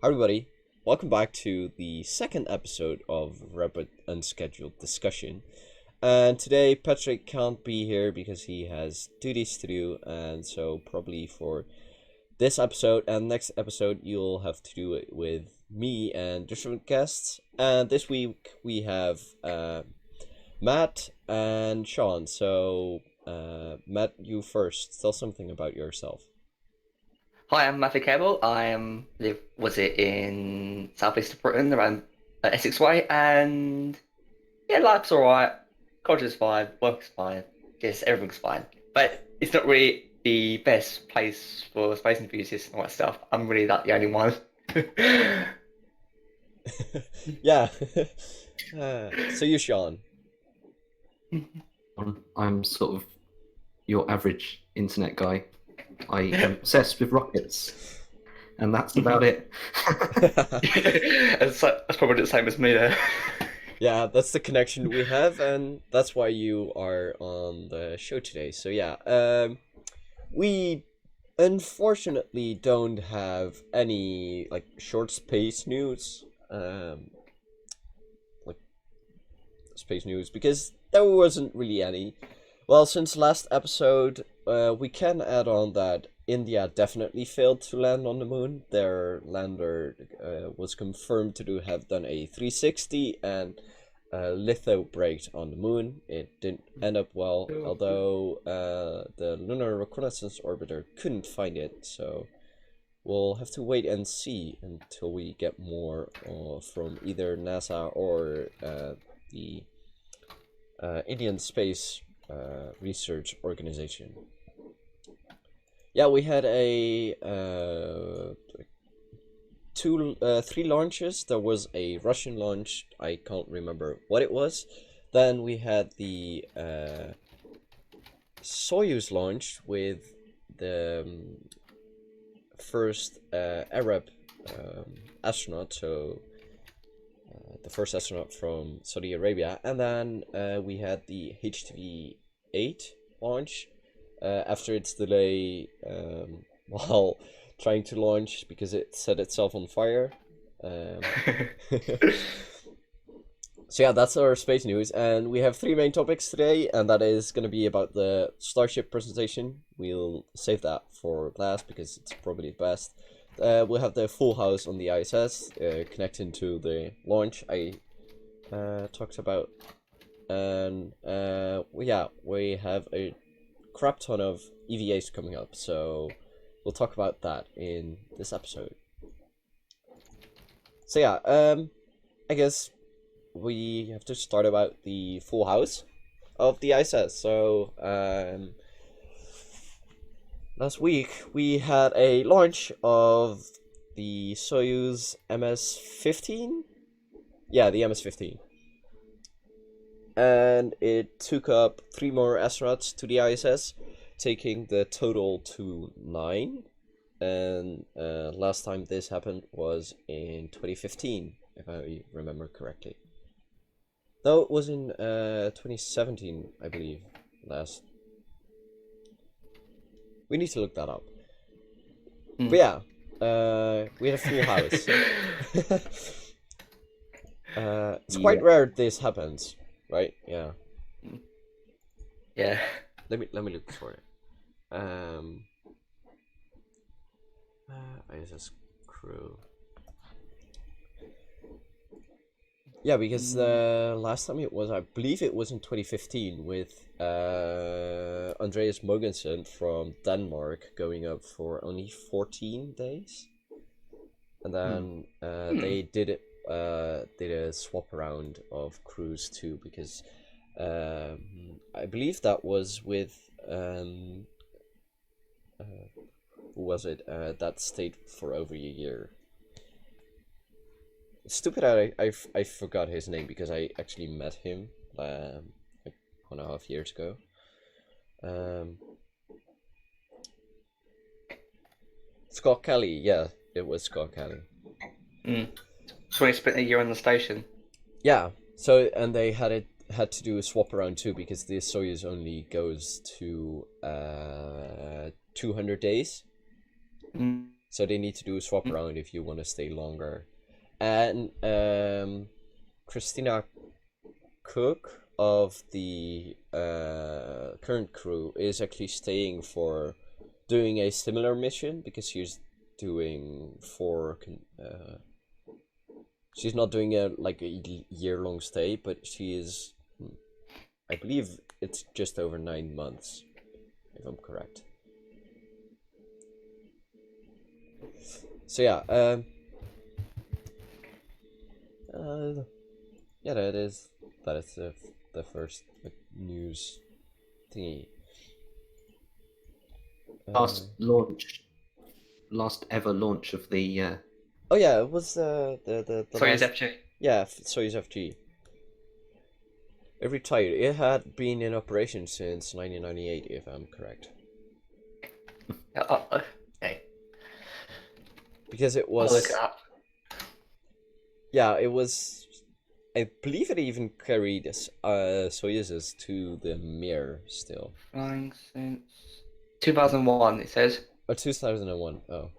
Hi everybody, welcome back to the second episode of Rapid Unscheduled Discussion. And today Patrick can't be here because he has duties to do, and so probably for this episode and next episode you'll have to do it with me and different guests. And this week we have Matt and Sean. So Matt, you first. Tell something about yourself. Hi, I'm Matthew Cable. Was it in southeast of Britain, around Essex Way, and yeah, life's alright, culture's fine, work's fine, just everything's fine. But it's not really the best place for space enthusiasts and all that stuff. I'm really not the only one. Yeah. So you, Sean. I'm sort of your average internet guy. I am obsessed with rockets, and that's about it. That's probably the same as me there. Yeah, that's the connection we have, and that's why you are on the show today. So yeah, we unfortunately don't have any like short space news, like space news because there wasn't really any. Well, since last episode, we can add on that India definitely failed to land on the moon. Their lander was confirmed to have done a 360 and litho braked on the moon. It didn't end up well, although the Lunar Reconnaissance Orbiter couldn't find it, so we'll have to wait and see until we get more from either NASA or the Indian Space Research Organization. Yeah, we had a three launches. There was a Russian launch. I can't remember what it was. Then we had the Soyuz launch with the first Arab astronaut. So the first astronaut from Saudi Arabia, and then we had the HTV-8 launch after its delay while trying to launch because it set itself on fire. So yeah, that's our space news, and we have three main topics today, and that is going to be about the Starship presentation. We'll save that for last because it's probably the best. We'll have the full house on the ISS, connecting to the launch I talked about, and yeah, we have a crap ton of EVAs coming up, so we'll talk about that in this episode. So yeah, I guess we have to start about the full house of the ISS. So last week we had a launch of the Soyuz MS-15. Yeah, the MS-15. And it took up 3 more astronauts to the ISS, taking the total to 9. And last time this happened was in 2015, if I remember correctly. No, it was in 2017, I believe, last. We need to look that up. But yeah, we had a full house. It's quite rare this happens, right? Yeah. Yeah. Let me look for it. ISS crew. Yeah, because the last time it was, I believe it was in 2015 with Andreas Mogensen from Denmark going up for only 14 days. And then they did a swap around of crews too, because I believe that was with who was it that stayed for over a year. Stupid, I forgot his name because I actually met him like 1.5 years ago. Scott Kelly, yeah, it was Scott Kelly. So he spent a year on the station. Yeah, so and they had to do a swap around too because the Soyuz only goes to 200 days. So they need to do a swap around if you want to stay longer. And Christina Cook of the current crew is actually staying for doing a similar mission, because she's doing she's not doing a year-long stay, but she is, I believe it's just over 9 months, if I'm correct. So yeah, yeah, that is the first news thingy. Last ever launch of the. Oh yeah, it was the Soyuz last... FG. Yeah, Soyuz FG. It retired. It had been in operation since 1998, if I'm correct. Okay. Because it was... I'll look it up. Yeah, it was... I believe it even carried Soyuzes to the Mir still. Flying since 2001, it says. Or 2001, oh.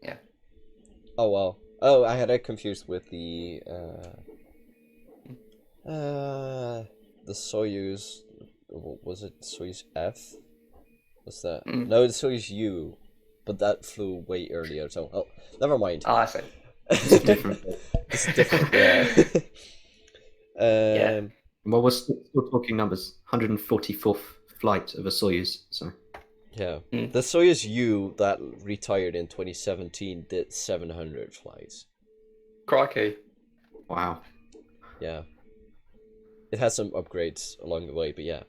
Yeah. Oh, well. Oh, I had it confused with the Soyuz... What was it? Soyuz F? What's that? No, the Soyuz U. But that flew way earlier, so... Oh, never mind. Oh, I see. It's different. It's different, yeah. Yeah. Well, we're still talking numbers. 144th flight of a Soyuz. So. Yeah. The Soyuz U that retired in 2017 did 700 flights. Crikey. Wow. Yeah. It has some upgrades along the way, but yeah.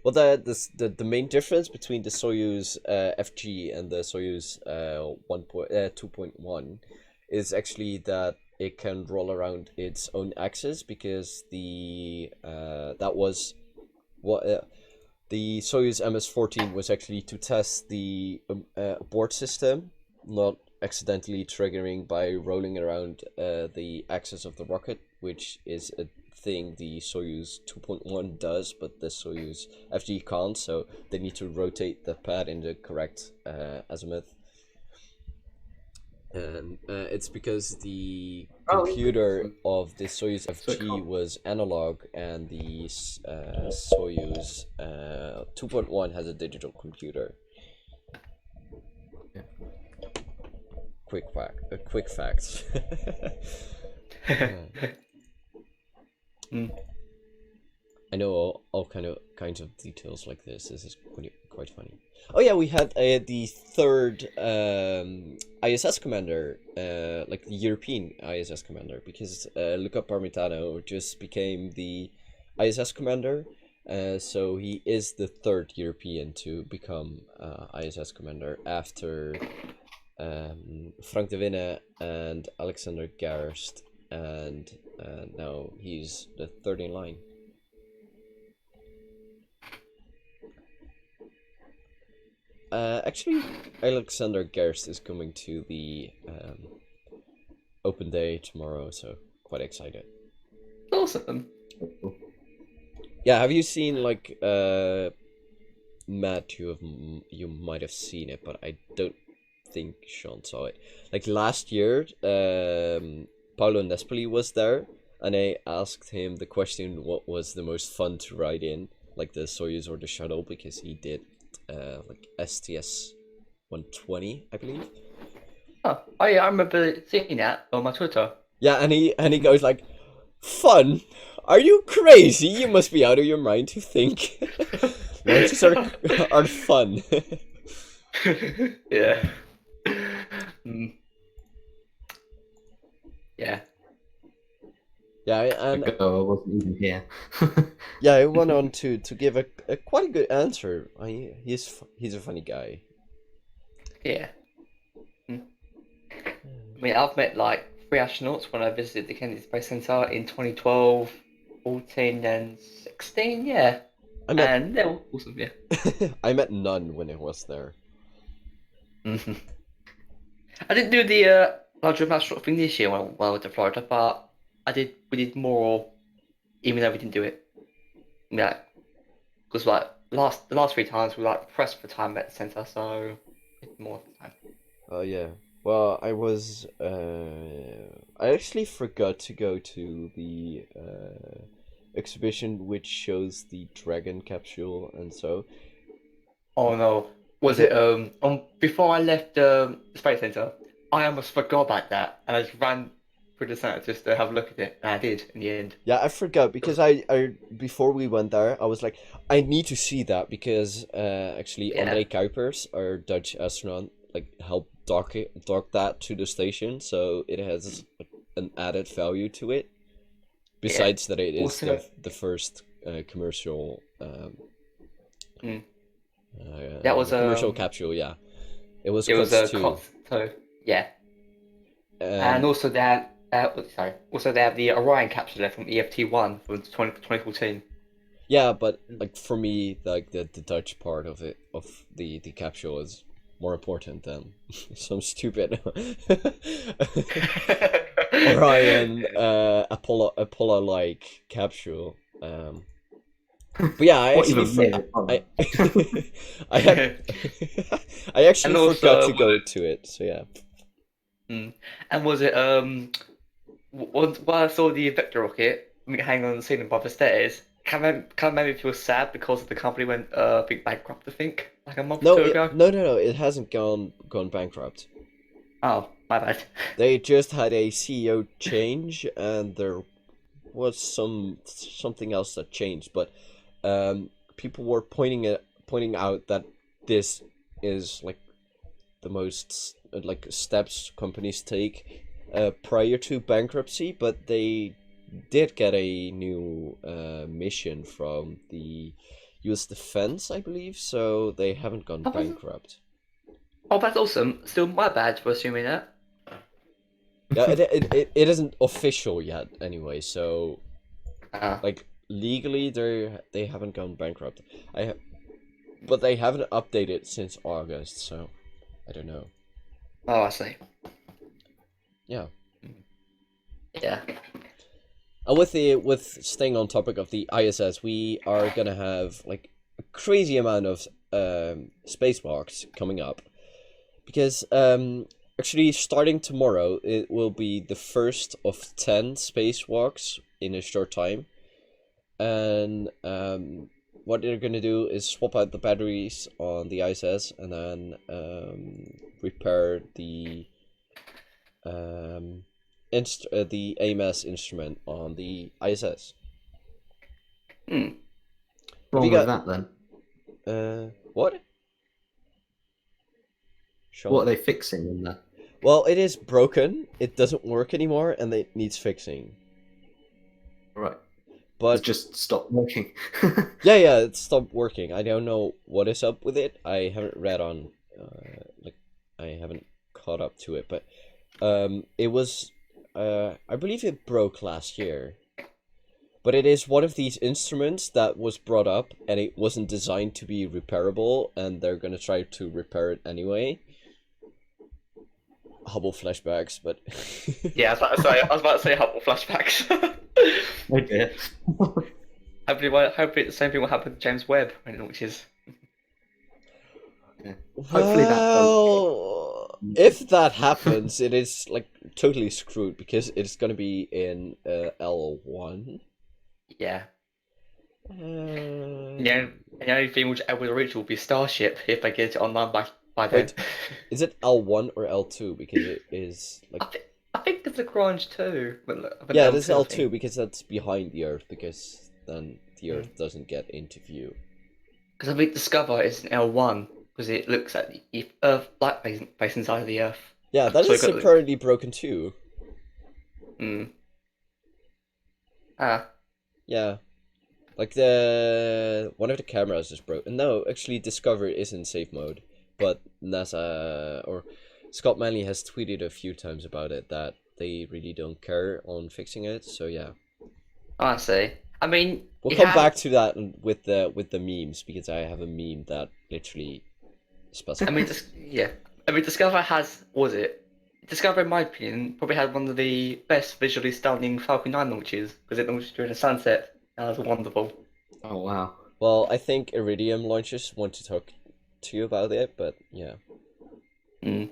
Well, the main difference between the Soyuz FG and the Soyuz 2.1 is actually that it can roll around its own axis, because the that was what the Soyuz MS-14 was actually to test the abort system, not accidentally triggering by rolling around the axis of the rocket, which is a thing the Soyuz 2.1 does, but the Soyuz FG can't, so they need to rotate the pad in the correct azimuth. And it's because the computer of the Soyuz FG was analog, and the Soyuz 2.1 has a digital computer. Yeah. Quick facts. I know all kinds of details like this. This is quite funny. Oh yeah, we had the third ISS commander, like the European ISS commander, because Luca Parmitano just became the ISS commander. So he is the third European to become ISS commander after Frank de Winne and Alexander Gerst, and now he's the third in line. Actually, Alexander Gerst is coming to the open day tomorrow, so quite excited. Awesome. Yeah, have you seen like Matt? You might have seen it, but I don't think Sean saw it. Like last year, Paolo Nespoli was there, and I asked him the question: what was the most fun to ride in, like the Soyuz or the shuttle? Because he did like STS 120, I believe. Oh, I remember seeing that on my Twitter. Yeah, and he goes like, "Fun? Are you crazy? You must be out of your mind to think launches are fun." Yeah. Yeah. Yeah, and I wasn't even here. yeah, I went on to give a quite a good answer. He's a funny guy. Yeah. I mean, I've met like 3 astronauts when I visited the Kennedy Space Center in 2012, 14, and 16. Yeah. And they're awesome. Yeah. I met none when I was there. I didn't do the larger astronaut thing this year when I went to Florida, but we did more, even though we didn't do it. Yeah, because like the last 3 times we were like pressed for time at the center, so it's more time. Oh yeah. Well, I actually forgot to go to the exhibition which shows the dragon capsule, and so Oh no, was because it before I left the space center? I almost forgot about that, and I just ran through the center just to have a look at it, and I did in the end. yeah, I forgot because I before we went there, I was like, I need to see that because actually Yeah, André Kuipers, our Dutch astronaut, like helped dock that to the station, so it has an added value to it. yeah. Besides that, it is Also, the first commercial mm, that was commercial capsule. Yeah, it was it was Cuts a too. cost. So yeah, and Um, also that sorry, also they have the Orion capsule there from EFT1 from 2014. yeah, but like for me, like the Dutch part of it of the capsule is more important than some stupid Orion Apollo like capsule. But yeah, I What actually even made it I fun? I had I actually And forgot also, to go to it. So yeah. mm, and was it while I saw the Vector rocket hanging on the ceiling above the stairs, kind of made me feel sad because the company went big bankrupt. I think like a month or No, two ago. no. It hasn't gone bankrupt. Oh, my bad. They just had a CEO change, and there was something else that changed. But people were pointing out that this is like the most like steps companies take prior to bankruptcy, but they did get a new mission from the U.S. Defense, I believe, so they haven't gone Oh, bankrupt. oh, that's awesome. Still, my bad for assuming that. Yeah, it isn't official yet, anyway. So, Ah, like legally, they haven't gone bankrupt. But they haven't updated since August, so I don't know. oh, I see. Yeah. Yeah. With staying on topic of the ISS, we are gonna have like a crazy amount of spacewalks coming up because actually starting tomorrow it will be the first of 10 spacewalks in a short time, and what they're gonna do is swap out the batteries on the ISS and then repair um, the AMS instrument on the ISS. Hmm. Have you Wrong with got that then? what? What Sean? are they fixing in that? Well, it is broken. It doesn't work anymore, and it needs fixing. Right. It's But just stopped working. yeah, it stopped working. I don't know what is up with it. I haven't read on, like, I haven't caught up to it. But it was, I believe it broke last year. But it is one of these instruments that was brought up, and it wasn't designed to be repairable, and they're gonna try to repair it anyway. Hubble flashbacks, but Yeah, I was about to say Hubble flashbacks. Oh dear. Hopefully the same thing will happen to James Webb, which is Yeah. Hopefully that does. well, if that happens, it is like totally screwed because it's gonna be in L1. yeah. Uh, Yeah, and the only thing which I would reach will be Starship if I get it online by then. wait, is it L1 or L2? Because it is like I think there's a Grange too, but of an yeah, it is L2, I L2 think. because that's behind the Earth because then the Because Earth doesn't get into view. I think Discover is an L1 because it looks at the Earth black face inside of the Earth. Yeah, that So we is got apparently broken too. mm, ah Yeah, like the one of the cameras is broken. No, actually, Discover is in safe mode, but NASA or Scott Manley has tweeted a few times about it that they really don't care on fixing it. So yeah, I see. I mean, we'll it come has. back to that with the memes because I have a meme that literally I mean, specifies. yeah. I mean, Discover has was it? Discover, in my opinion, probably had one of the best visually stunning Falcon 9 launches because it launched during the sunset. That was wonderful. Oh wow. Well, I think Iridium launchers want to talk to you about it, but yeah. Mm.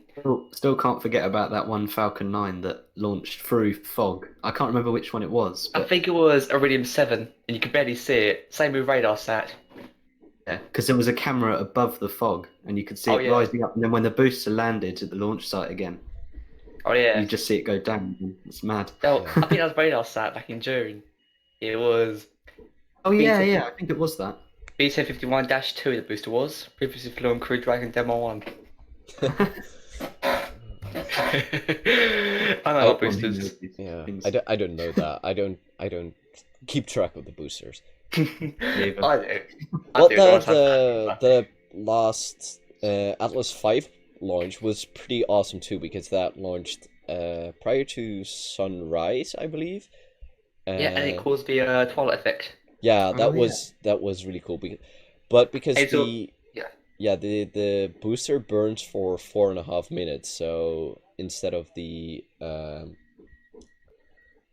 Still can't forget about that one Falcon 9 that launched through fog. I can't remember which one it was, I but think it was Iridium 7, and you could barely see it. Same with radar sat. yeah, because there was a camera above the fog and you could see Oh it yeah. rising up. And then when the booster landed at the launch site again, Oh yeah. you just see it go down. It's mad. Oh, Yeah. I think that was radar sat back in June. It was Oh, yeah, B10, yeah, I think it was that. B1051-2 the booster was. Previously flew on Crew Dragon Demo 1. I know I about boosters. Yeah, Things. I don't know that. I don't keep track of the boosters. I do. I Well, do. Don't understand the last Atlas 5 launch was pretty awesome too, because that launched prior to sunrise, I believe. Yeah, and it Uh, caused the twilight effect. yeah, Oh, yeah. that was really cool. Because And so, the yeah. yeah the booster burns for 4.5 minutes, so instead of the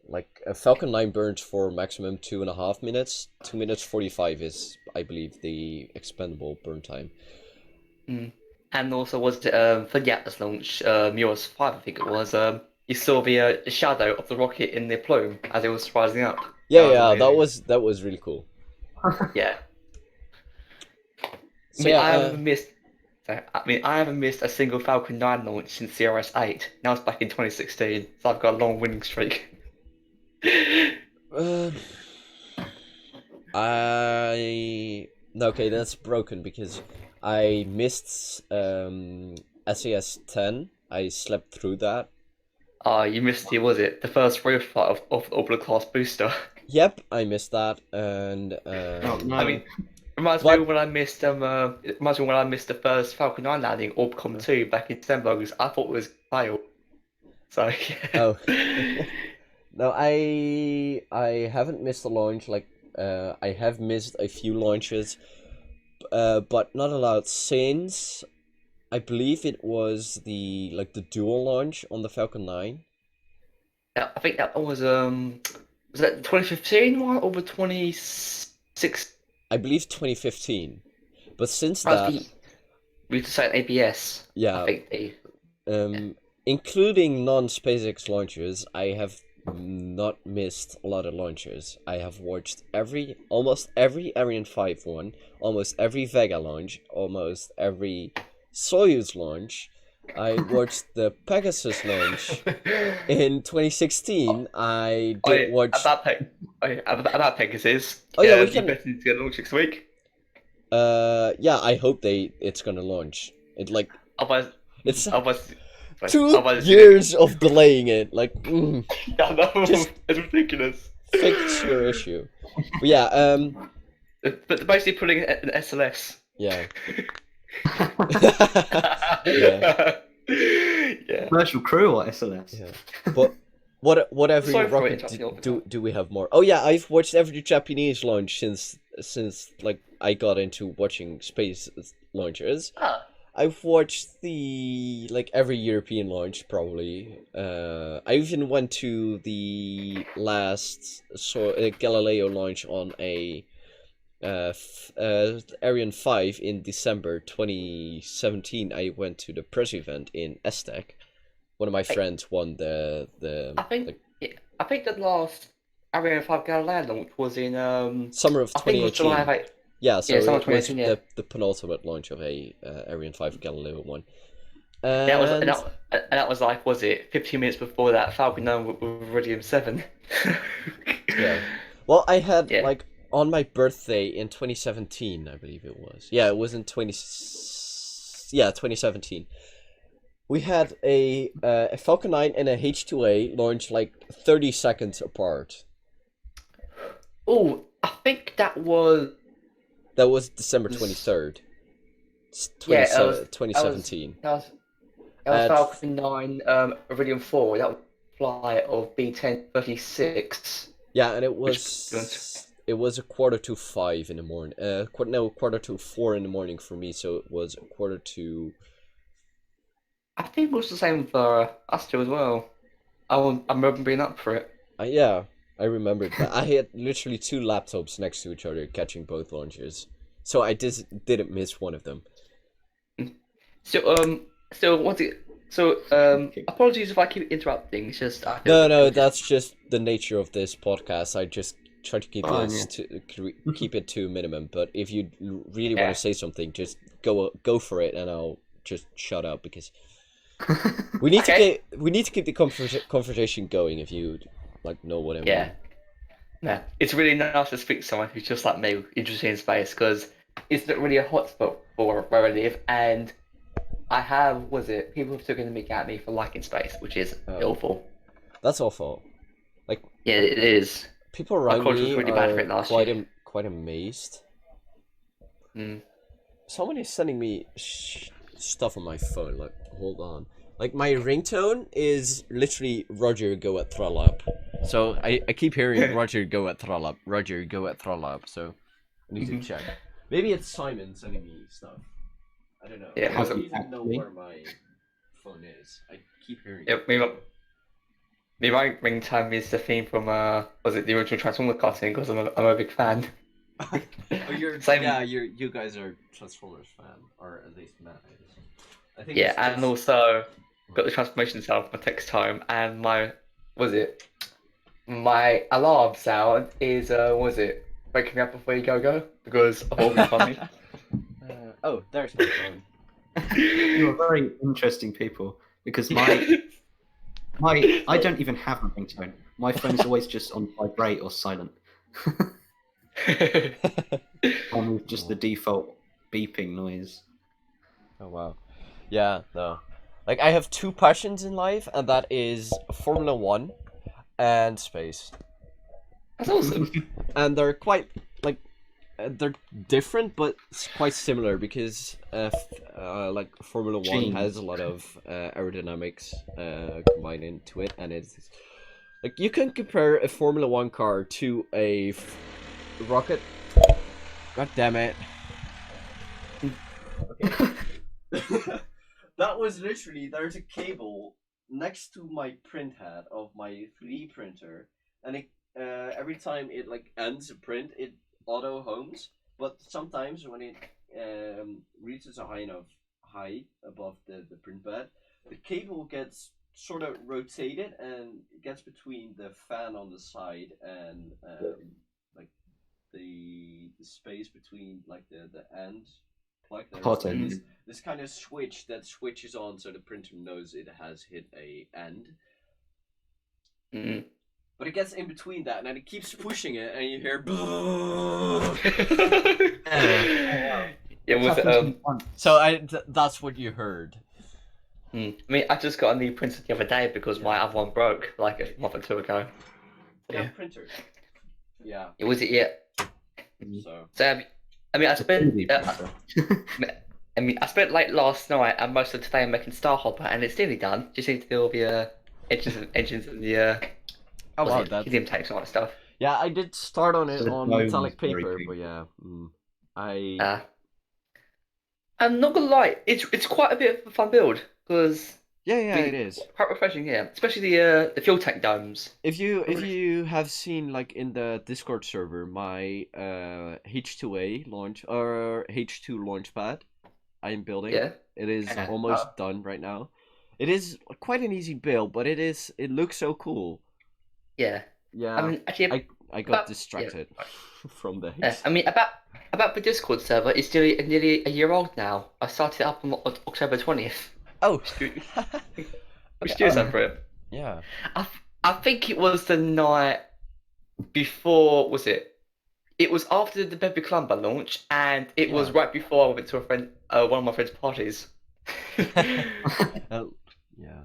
like a Falcon 9 burns for maximum 2.5 minutes. 2 minutes 45 is, I believe, the expendable burn time. Mm. And also was it for the Atlas launch, Murs 5, I think it was. You saw the shadow of the rocket in the plume as it was rising up. Yeah, That was yeah, amazing. that was really cool. Yeah. I So mean, yeah, I haven't missed. I haven't missed a single Falcon 9 launch since CRS 8. Now it's back in 2016, so I've got a long winning streak. uh, okay, that's broken because I missed SAS 10. I slept through that. Ah, you missed it, was it? The first real flight of the Orbital class booster. Yep, I missed that, and Oh, no. I mean, reminds me What? when I missed it reminds me when I missed the first Falcon 9 landing, Orbcom 2 back in December, because I thought it was failed. So Oh. yeah. No, I haven't missed a launch. Like, I have missed a few launches, but not a lot since. I believe it was the dual launch on the Falcon 9. Yeah, I think that was that the 2015 one or the 26? I believe 2015. But since Must that, be we used to say an ABS. I yeah, think they including non-SpaceX launches, I have not missed a lot of launches. I have watched almost every Ariane 5 one, almost every Vega launch, almost every Soyuz launch. I watched the Pegasus launch in 2016. I did watch. About Pegasus. Oh yeah, we You can. better to get launch next week. Yeah, I hope it's gonna launch. Otherwise, It's otherwise, 2 years of delaying it. Like, I know, Just- it's ridiculous. fix your issue. But yeah, But they're basically putting an SLS. yeah. Yeah. Commercial crew or SLS? Yeah. But what every Sorry for rocket interrupting you, do we have more? Oh yeah, I've watched every Japanese launch since like I got into watching space launches. Ah, I've watched every European launch probably. I even went to the last Galileo launch on a Ariane 5 in December 2017. I went to the press event in Aztec. One of my friends won I think I think the last Ariane 5 Galileo launch was in summer of I think it was July 2018. 8. Yeah, so Yeah, summer it was 2018, yeah. the penultimate launch of a Ariane 5 Galileo one. That was And and that was like, was it 15 minutes before that Falcon 9 with Iridium 7? yeah. Well, I had Yeah. on my birthday in 2017, I believe it was. Yeah, it was in 2017. We had a Falcon 9 and a H2A launch 30 seconds apart. Oh, I think that was That was December 23rd. yeah, that was 2017. that was At- Falcon 9 Iridium 4. That was flight of B1036. Yeah, and it Which- was a 4:45 in the morning. 4:45 in the morning for me, so it was a quarter to. I think it was the same for us two as well. I remember being up for it. Yeah, I remembered that. I had literally two laptops next to each other catching both launches, so I didn't miss one of them. So So once it, so apologies if I keep interrupting. It's just I feel No, that no, people just that's just the nature of this podcast. I just try to keep Fine, this keep it to a minimum. But if you really want yeah. to say something, just go for it, and I'll just shut up because we need Okay. to keep the conversation going. If you like know what I Yeah. mean. Yeah. It's really nice to speak to someone who's just like me, interested in space, because it's not really a hotspot for where I live, and I have was it people have taken the mick at me for liking space, which is Oh, awful. that's awful. Like Yeah, it is. people My around college was me really bad for it are last year. quite amazed. Mm. Someone is sending me stuff on my phone. Like, hold on. Like, my ringtone is literally Roger go at Thrall Up. So I keep hearing Roger go at Thrall Up. Roger go at Thrall Up. So I need to check. Maybe it's Simon sending me stuff. I don't know. Yeah, I was don't it? even know Actually? where my phone is. I keep hearing Yeah, it. my ringtone is the theme from was it the original Transformers cartoon? Because I'm a big fan. Oh, Same. you guys are Transformers fan, or at least Matt is. I think Yeah, it's and just also got the transformation sound for text time, and my was it my alarm sound is was it waking me up before you go because I thought it'd be funny. oh, there's my phone. You are very interesting people because I don't even have a ringtone. My phone is always just on vibrate or silent. On with just the default beeping noise. Oh wow. Yeah, no. Like I have two passions in life, and that is Formula One and space. That's awesome. And they're quite like they're different, but quite similar because like Formula One Genes. has a lot of aerodynamics combined into it, and it's like you can compare a Formula One car to a rocket. God damn it. Okay. That was literally there's a cable next to my print head of my 3D printer, and every time it like ends a print, it auto homes. But sometimes when it reaches a high enough height above the print bed, the cable gets sort of rotated and it gets between the fan on the side and like the space between like the end plug. There's Hot like end. this kind of switch that switches on so the printer knows it has hit a end. Mm. But it gets in between that, and then it keeps pushing it, and you hear. Yeah, was it So that's what you heard. I mean, I just got a new printer the other day because my other one broke like a month or two ago. Yeah, Yeah. printers. Yeah. It was it, yeah. So. So I mean, I spent like last night and most of today making Starhopper, and it's nearly done. Just need to do all the engines and the Oh wow, that's helium tanks and all that stuff. Yeah, I did start on it The on dome metallic is very paper, big. but yeah, I. I'm not gonna lie, it's quite a bit of a fun build because Yeah, it is. quite refreshing. Yeah, especially the fuel tank domes. If you have seen like in the Discord server my H2A launch or H2 launchpad I am building. Yeah. It is Yeah. almost done right now. It is quite an easy build, but it looks so cool. Yeah. Yeah. I mean, actually, I got distracted from the yeah. I mean, about the Discord server, it's nearly a year old now. I started it up on October 20th. Oh. Which year is that for it? Yeah. I think it was the night before. Was it? It was after the Baby Clumber launch, and it was right before I went to one of my friend's parties. Yeah.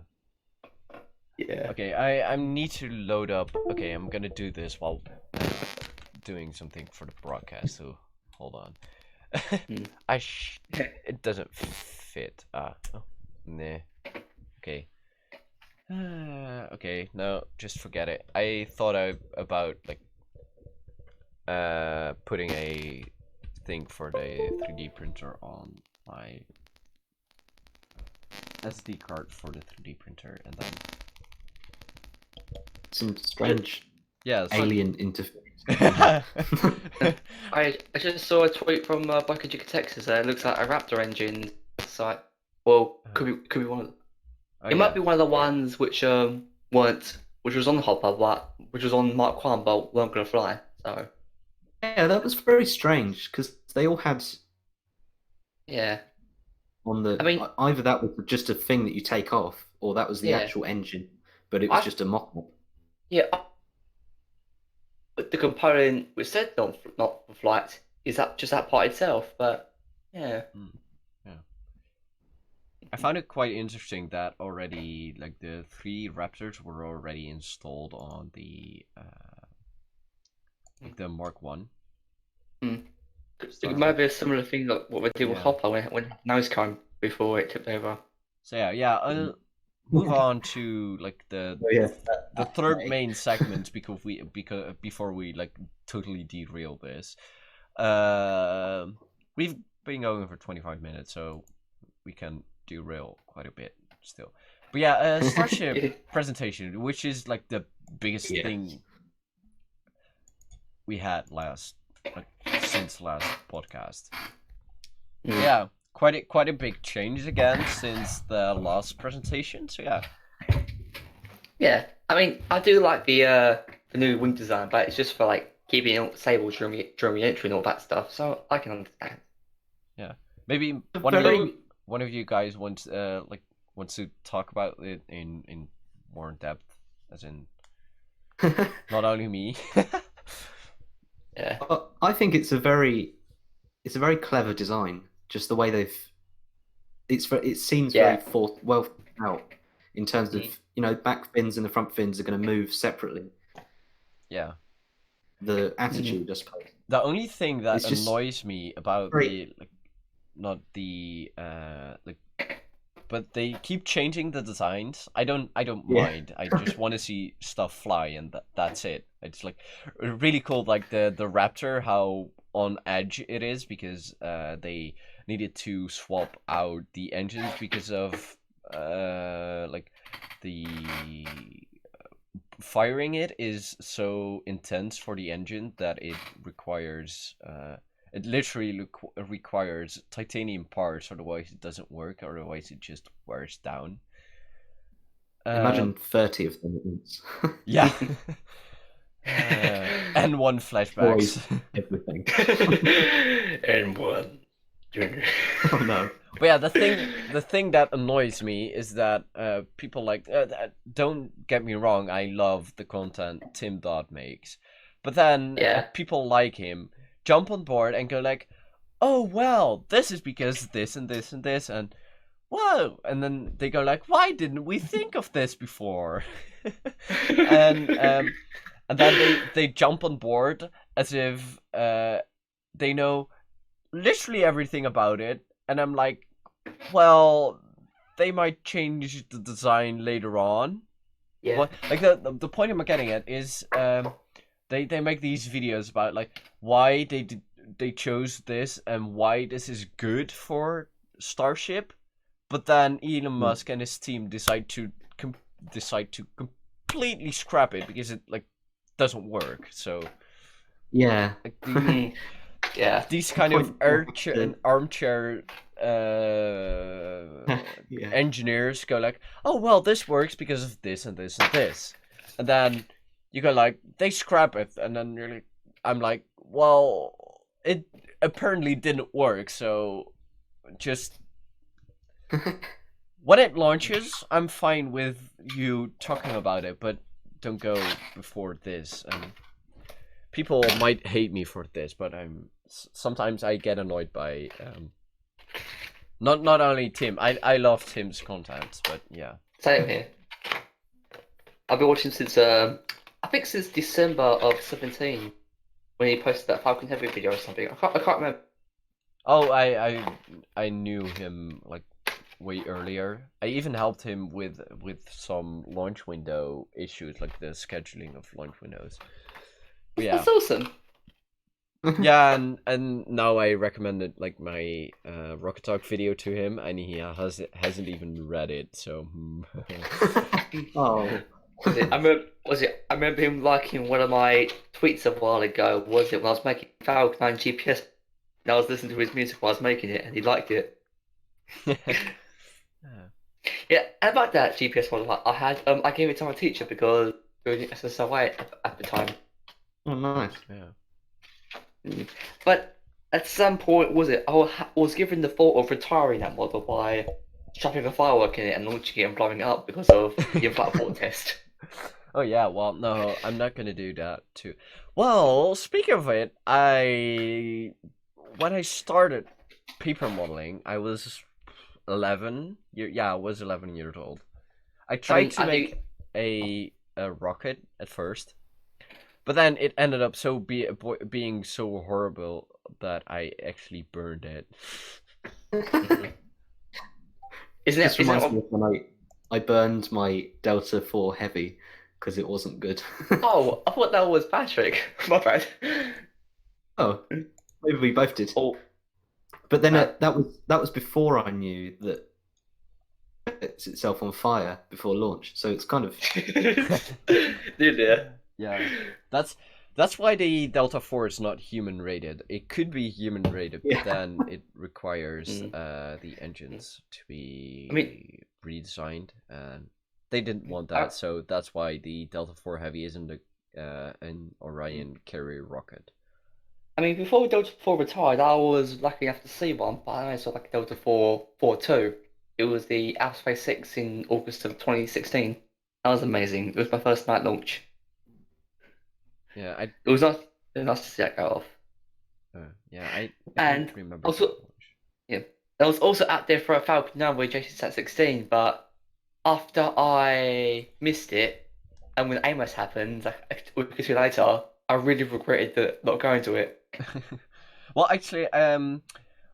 Yeah. Okay, I need to load up. Okay, I'm gonna do this while doing something for the broadcast. So hold on. It doesn't fit. Oh, nah. Okay. Okay, no, just forget it. I thought about like putting a thing for the 3D printer on my SD card for the 3D printer, and then some strange alien interface. I just saw a tweet from Boca Chica, Texas. It looks like a Raptor engine site. Well, could be one of. Oh It yeah. might be one of the ones which weren't, which was on the Hopper, but which was on Mark 1, but weren't gonna fly. So Yeah, that was very strange because they all had yeah, on I mean, either that was just a thing that you take off, or that was the yeah, actual engine, but it was I just a mock-up. yeah, but the component which said not for flight is that just that part itself. But yeah, Mm, yeah. I found it quite interesting that already like the 3 Raptors were already installed on the like the Mark 1. mm. So I It was might like, be a similar thing like what we did with yeah. Hopper when nose came before it took over. So yeah, I'll move on to like Oh yeah, the third day. main segment because before we like totally derail this. We've been going for 25 minutes, so we can derail quite a bit still. But yeah, Starship Yeah. presentation, which is like the biggest Yeah. thing we had since last podcast. Mm. Yeah, quite a big change again since the last presentation. So yeah. Yeah, I mean, I do like the new wing design, but it's just for like keeping it stable during the entry and all that stuff. So I can understand. Yeah, maybe Very one of you guys wants to talk about it in more depth, as in not only me. Yeah, I think it's a very clever design. Just the way it seems very yeah, well thought out in terms of mm, back fins and the front fins are going to move separately. Yeah. The mm, attitude, I suppose. The only thing that It's just annoys me about very the like, not the like, but they keep changing the designs. I don't yeah. mind. I just want to see stuff fly, and that's it. It's like really cool, like the Raptor, how on edge it is because they needed to swap out the engines because of like the firing it is so intense for the engine that it requires it literally requires titanium parts, otherwise it doesn't work, otherwise it just wears down. Imagine 30 of them at once. Yeah. And one flashbacks. Destroys everything. and one. Junior. Oh no. But yeah, the thing that annoys me is that people like don't get me wrong, I love the content Tim Dodd makes, but then Yeah, people like him jump on board and go like, oh well, this is because this and this and this and whoa, and then they go like, why didn't we think of this before? and and then they jump on board as if they know literally everything about it, and I'm like, well, they might change the design later on. yeah, What like the point I'm getting at is they make these videos about like why they chose this and why this is good for Starship, but then Elon Musk and his team decide to completely scrap it because it like doesn't work. So Yeah. like yeah, these kind of The- armchair yeah. engineers go like, oh well, this works because of this and this and this, and then you go like, they scrap it, and then you're like, I'm like, well, it apparently didn't work, so just when it launches, I'm fine with you talking about it, but don't go before this. And people might hate me for this, but sometimes I get annoyed by not only Tim. I love Tim's content, but yeah. same here. I've been watching since I think since December of 17 when he posted that Falcon Heavy video or something. I can't remember. Oh, I knew him like way earlier. I even helped him with some launch window issues, like the scheduling of launch windows. But yeah. That's awesome. Yeah, and now I recommended like my Rocket Talk video to him, and he hasn't even read it. So Oh. I remember him liking one of my tweets a while ago. Was it when I was making Falcon 9 GPS? And I was listening to his music while I was making it, and he liked it. Yeah, and about that GPS model, I gave it to my teacher because we were doing SSOA at the time. Oh, nice. Yeah. But at some point, was given the thought of retiring that model by strapping a firework in it and launching it and blowing it up because of the in-flight abort test. Oh yeah, well no, I'm not gonna do that too. Well, speaking of it, when I started paper modeling, I was 11. Yeah, I was 11 years old. I tried to I make think a rocket at first, but then it ended up being so horrible that I actually burned it. This isn't reminds it? me of when I burned my Delta 4 Heavy because it wasn't good. Oh, I thought that was Patrick. My bad. Oh, maybe we both did. Oh, But then man. that was before I knew that it's itself on fire before launch. So it's kind of Yeah. Yeah, that's that's why the Delta 4 is not human rated. It could be human rated, but yeah. then it requires Mm. the engines to I mean, be redesigned, and they didn't want I, that, so that's why the Delta 4 Heavy isn't an Orion carrier rocket. I mean, before Delta 4 retired, I was lucky enough to see one, but I only saw like Delta 4 2. It was the Outer 6 in August of 2016. That was amazing. It was my first night launch. Yeah, It was nice, it was nice to see that go off. I don't And remember that also, much. yeah, I was also out there for a Falcon 9 with Jason Sat 16, but after I missed it, and when Amos happened, like, a week or two later, I really regretted not going to it. Well, actually, when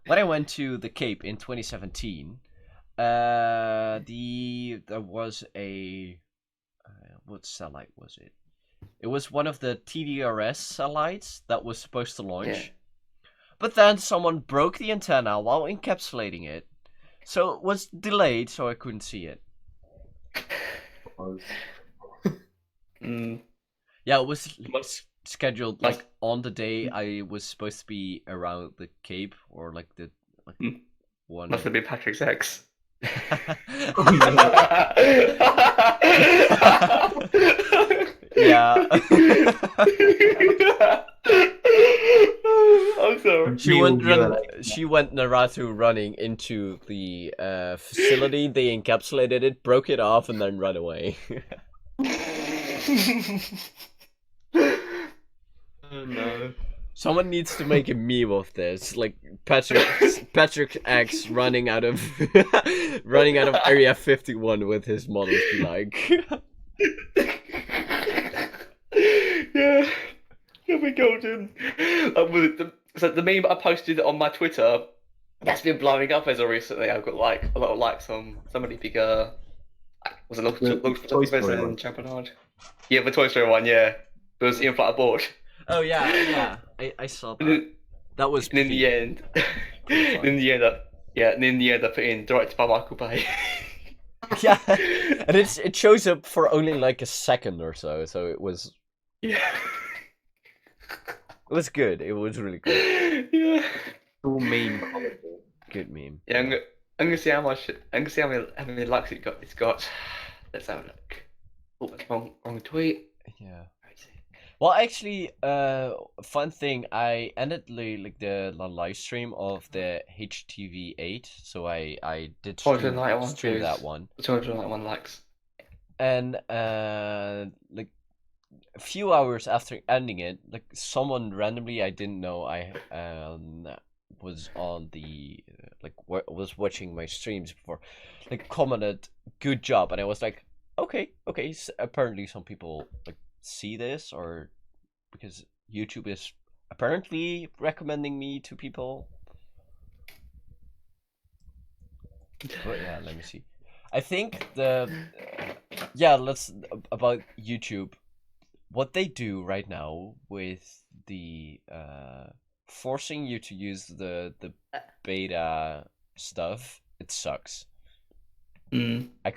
I went to the Cape in 2017, there was a what satellite was it? It was one of the TDRS satellites that was supposed to Yeah. launch, but then someone broke the antenna while encapsulating it, so it was delayed, so I couldn't see it. Mm, Yeah, it was must, scheduled must, like on the day I was supposed to be around the Cape, or like the like mm, must one. have been Patrick's ex. Yeah. I'm sorry. She went Naratu running into the facility. They encapsulated it, broke it off, and then ran away. Oh no. Someone needs to make a meme of this, like Patrick's ex running out of Area 51 with his models. Be like, Yeah, it'll be golden. So the meme I posted on my Twitter, that's been blowing up as of recently. I've got like a lot of likes on somebody bigger. Was it looked The Toy Story one. Championard? Yeah, the Toy Story one. Yeah, it was in flight aboard. oh yeah, I saw And that. That was in the end, pretty fun. in the end, I put in directed by Michael Bay. Yeah, and it shows up for only like a second or so. So it was Yeah. good. It was really good. Yeah. All meme quality. Good meme. Yeah, I'm gonna see how much. I'm gonna see how many likes it got. It's got. Let's have a look. Oh, that's wrong tweet. Yeah. Where is it? Well, actually, fun thing, I ended the live stream of the HTV8, so I did stream 291 stream that views. one, 291 likes. and like a few hours after ending it, like someone randomly I didn't know was on the was watching my streams before, like commented good job, and I was like, okay, apparently some people like see this, or because YouTube is apparently recommending me to people. But yeah, let me see. I think let's about YouTube. What they do right now with the forcing you to use the beta stuff, it sucks. Mm. I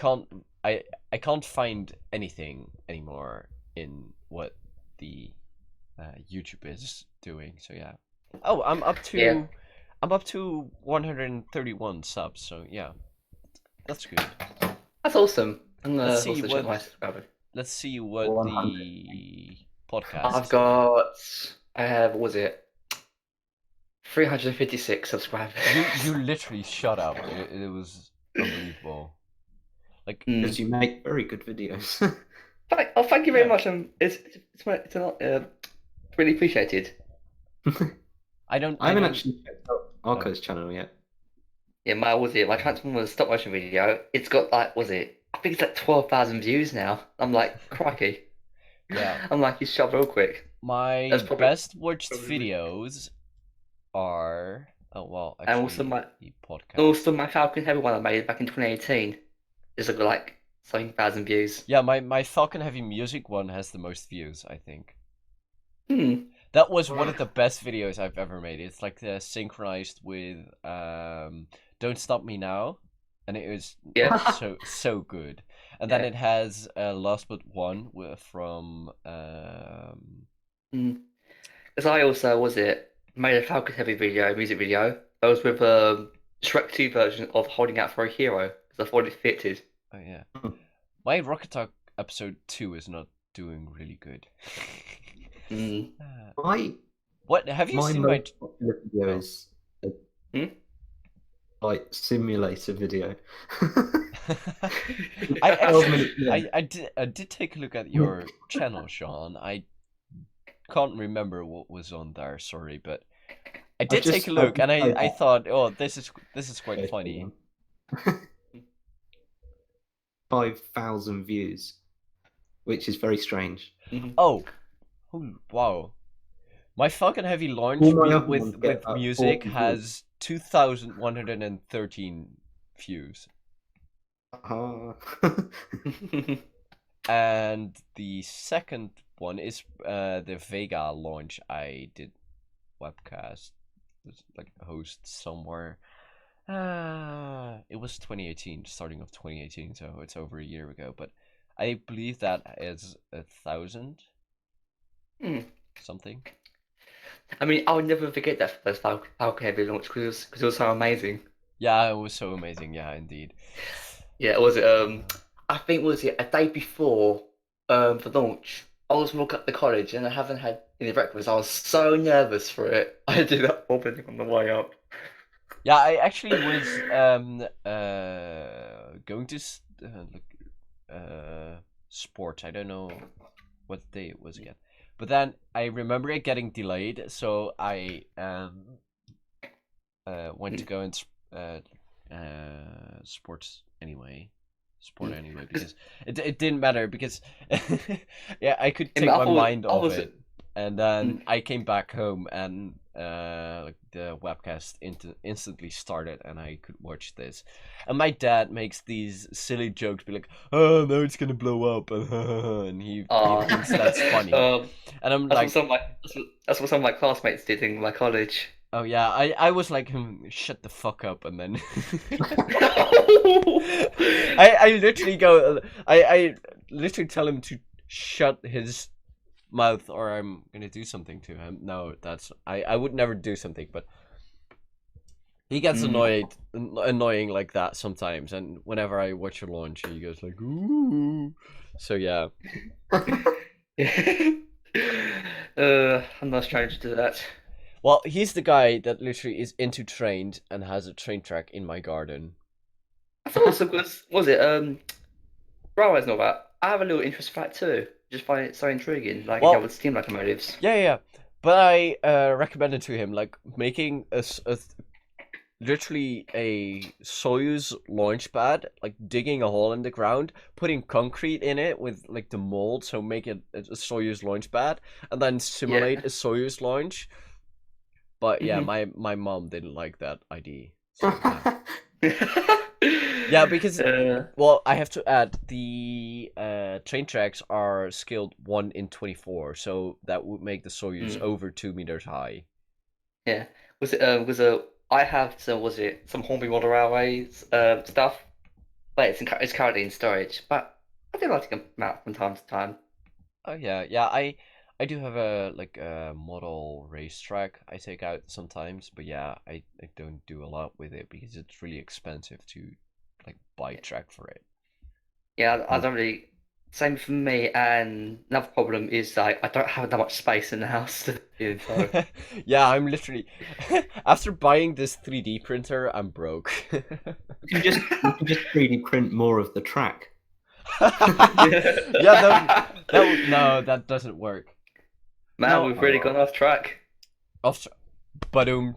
can't find anything anymore in what the YouTube is doing. So yeah. Oh, Yeah. I'm up to 131 subs. So yeah, That's good. That's awesome. I'm Let's gonna see also check what my subscribers. let's see what 100. the podcast I've is like. got. I have. What was it 356 subscribers? You literally shut up. It was unbelievable. Like Mm. Because you make very good videos. Thank you very Yeah. much. It's not really appreciated. I don't I haven't actually checked out Arco's channel yet. Yeah, my Transformers stop motion video. It's got like, was it? I think it's like 12,000 views now. I'm like, crikey. Yeah. I'm like, you shot real quick. My That's probably. best watched videos are And also actually my the podcast. also my Falcon Heavy one I made back in 2018. It's got like something thousand views. Yeah, my Falcon Heavy Music one has the most views, I think. Hmm. That was one of the best videos I've ever made. It's like synchronized with Don't Stop Me Now, and it was Yeah. so good. And then Yeah. it has Last But One from Hmm. Because I also made a Falcon Heavy video, music video. That was with Shrek 2 version of Holding Out for a Hero because I thought it fitted. oh yeah. My Rocket Talk episode 2 is not doing really good. Mm. My What have you my seen my most popular video Oh. is a Hmm? like simulator video. I 12 actually minutes long. I did take a look at your channel, Sean. I can't remember what was on there, sorry, but I did take a look and I thought, oh, this is quite funny. 5,000 views, which is very strange. Mhm. Oh, wow. My Falcon Heavy launch All my other ones with get about music 40 views. has 2,113 views. And the second one is the Vega launch I did webcast, like host somewhere. It was 2018, starting of 2018, so it's over a year ago. But I believe that is 1,000 Hmm. something. I mean, I would never forget that first Falcon Heavy launch because it was so amazing. Yeah, it was so amazing. Yeah, indeed. Yeah, I think was it a day before the launch. I was walking up to college and I haven't had any breakfast. I was so nervous for it. I did that vomiting on the way up. Yeah, I actually was going to sport. I don't know what day it was again, but then I remember it getting delayed, so I went to go and sports anyway. Sport anyway because it didn't matter because yeah, I could take my mind off it. And then I came back home and like the webcast instantly started and I could watch this. And my dad makes these silly jokes, be like, "Oh, now it's gonna blow up," and he thinks that's funny. And I'm like, that's what some of my classmates did in my college. oh yeah, I was like, shut the fuck up, and then I literally go, I literally tell him to shut his mouth or I'm gonna do something to him. No, that's I would never do something, but he gets annoying like that sometimes, and whenever I watch a launch, he goes like, "Ooh." So yeah. I'm not trying to do that. Well, he's the guy that literally is into trains and has a train track in my garden. I thought also was it Railways and all that. I have a little interest for that too. Just find it so intriguing, like Well, how with steam locomotives. Yeah. But I recommended to him like making literally a Soyuz launch pad, like digging a hole in the ground, putting concrete in it with like the mold, so make it a Soyuz launch pad, and then simulate a Soyuz launch. But yeah, my mom didn't like that idea. So, yeah. Yeah, because well, I have to add the train tracks are scaled 1 in 24, so that would make the Soyuz over 2 meters high. Yeah, I have some some Hornby Model Railways stuff, but it's currently in storage. But I do like to come out from time to time. Oh yeah, I do have a like a model racetrack I take out sometimes, but yeah, I don't do a lot with it because it's really expensive to like buy track for it. Yeah, I don't really. Same for me. And another problem is like I don't have that much space in the house to do so. Yeah, I'm literally after buying this 3D printer, I'm broke. You can just 3D print more of the track. Yeah, no, that doesn't work. Man, No, we've really gone off track. Off, badum.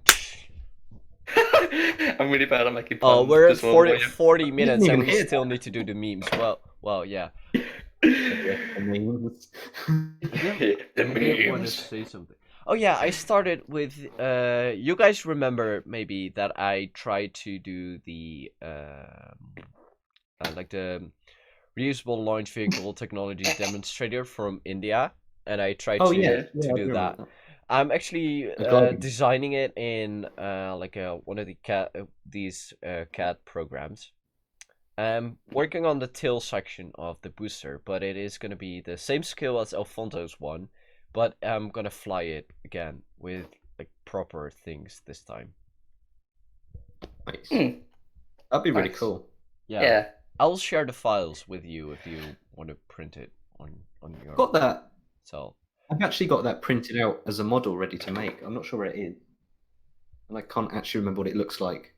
I'm really bad at making Oh, puns. we're at Just one 40 minutes and even we hear still that. need to do the memes. Well, yeah. I mean, The I did want to memes. say something. Oh yeah, I started with you guys remember maybe that I tried to do the like the reusable launch vehicle technology demonstrator from India, and I tried oh to yeah, Yeah. yeah, I do do that. remember I'm actually that. Gliding. designing it in like one of the CAD programs. I'm working on the tail section of the booster, but it is going to be the same scale as Alfonso's one, but I'm going to fly it again with like proper things this time. Nice. Hmm. That'd be really Nice. cool. Yeah. Yeah. I'll share the files with you if you want to print it on your Got that. cell. I've actually got that printed out as a model ready to make. I'm not sure where it is, and I can't actually remember what it looks like.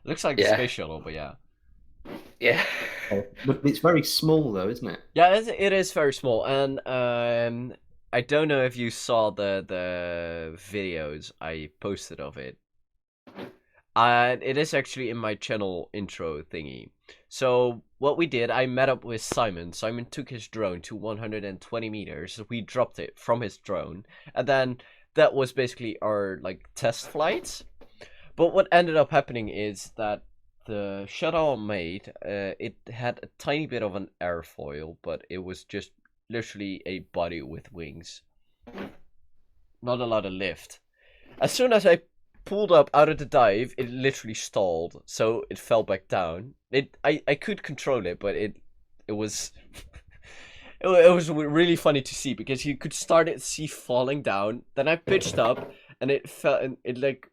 Looks like the Yeah. space shuttle, but yeah. Yeah. But it's very small though, isn't it? Yeah, it is very small, and I don't know if you saw the videos I posted of it. It is actually in my channel intro thingy. So what we did, I met up with Simon. Simon took his drone to 120 meters. We dropped it from his drone, and then that was basically our like test flights. But what ended up happening is that the shuttle made it had a tiny bit of an airfoil, but it was just literally a body with wings. Not a lot of lift. As soon as I pulled up out of the dive, it literally stalled, so it fell back down. I could control it, but it was it was really funny to see because you could start it see falling down. Then I pitched up, and it fell, and it like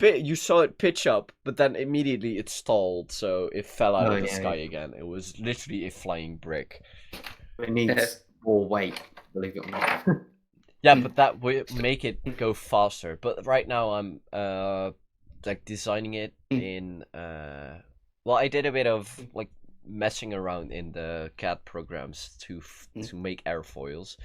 you saw it pitch up, but then immediately it stalled, so it fell out Oh, of the yeah, sky again. It was literally a flying brick. It needs more weight, believe it or not. Yeah, but that would make it go faster. But right now I'm like designing it in well, I did a bit of like messing around in the CAD programs to make airfoils,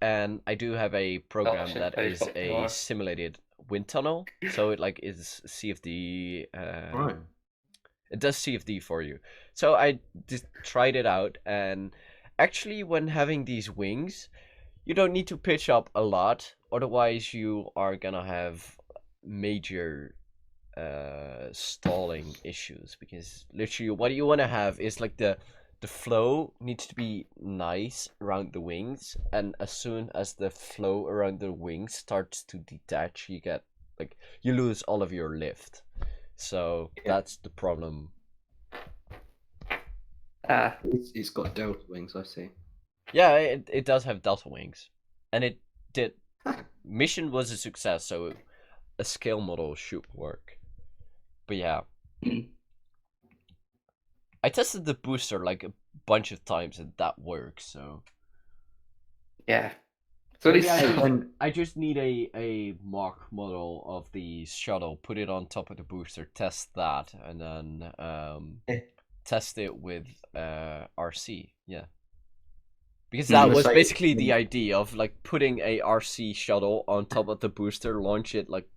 and I do have a program shit, that very is a popular. simulated wind tunnel, so it like is CFD. Right. It does CFD for you. So I just tried it out, and actually, when having these wings, you don't need to pitch up a lot, otherwise you are gonna have major stalling issues, because literally what you want to have is like the flow needs to be nice around the wings, and as soon as the flow around the wings starts to detach, you get like you lose all of your lift. So Yeah. that's the problem. It's got delta wings, I see. Yeah, it does have delta wings, and it did. Mission was a success, so a scale model should work. But yeah, I tested the booster like a bunch of times, and that works. So Yeah. So maybe it's I just need a mock model of the shuttle, put it on top of the booster, test that, and then test it with RC. Yeah. Because that was basically the idea of like putting a RC shuttle on top of the booster, launch it like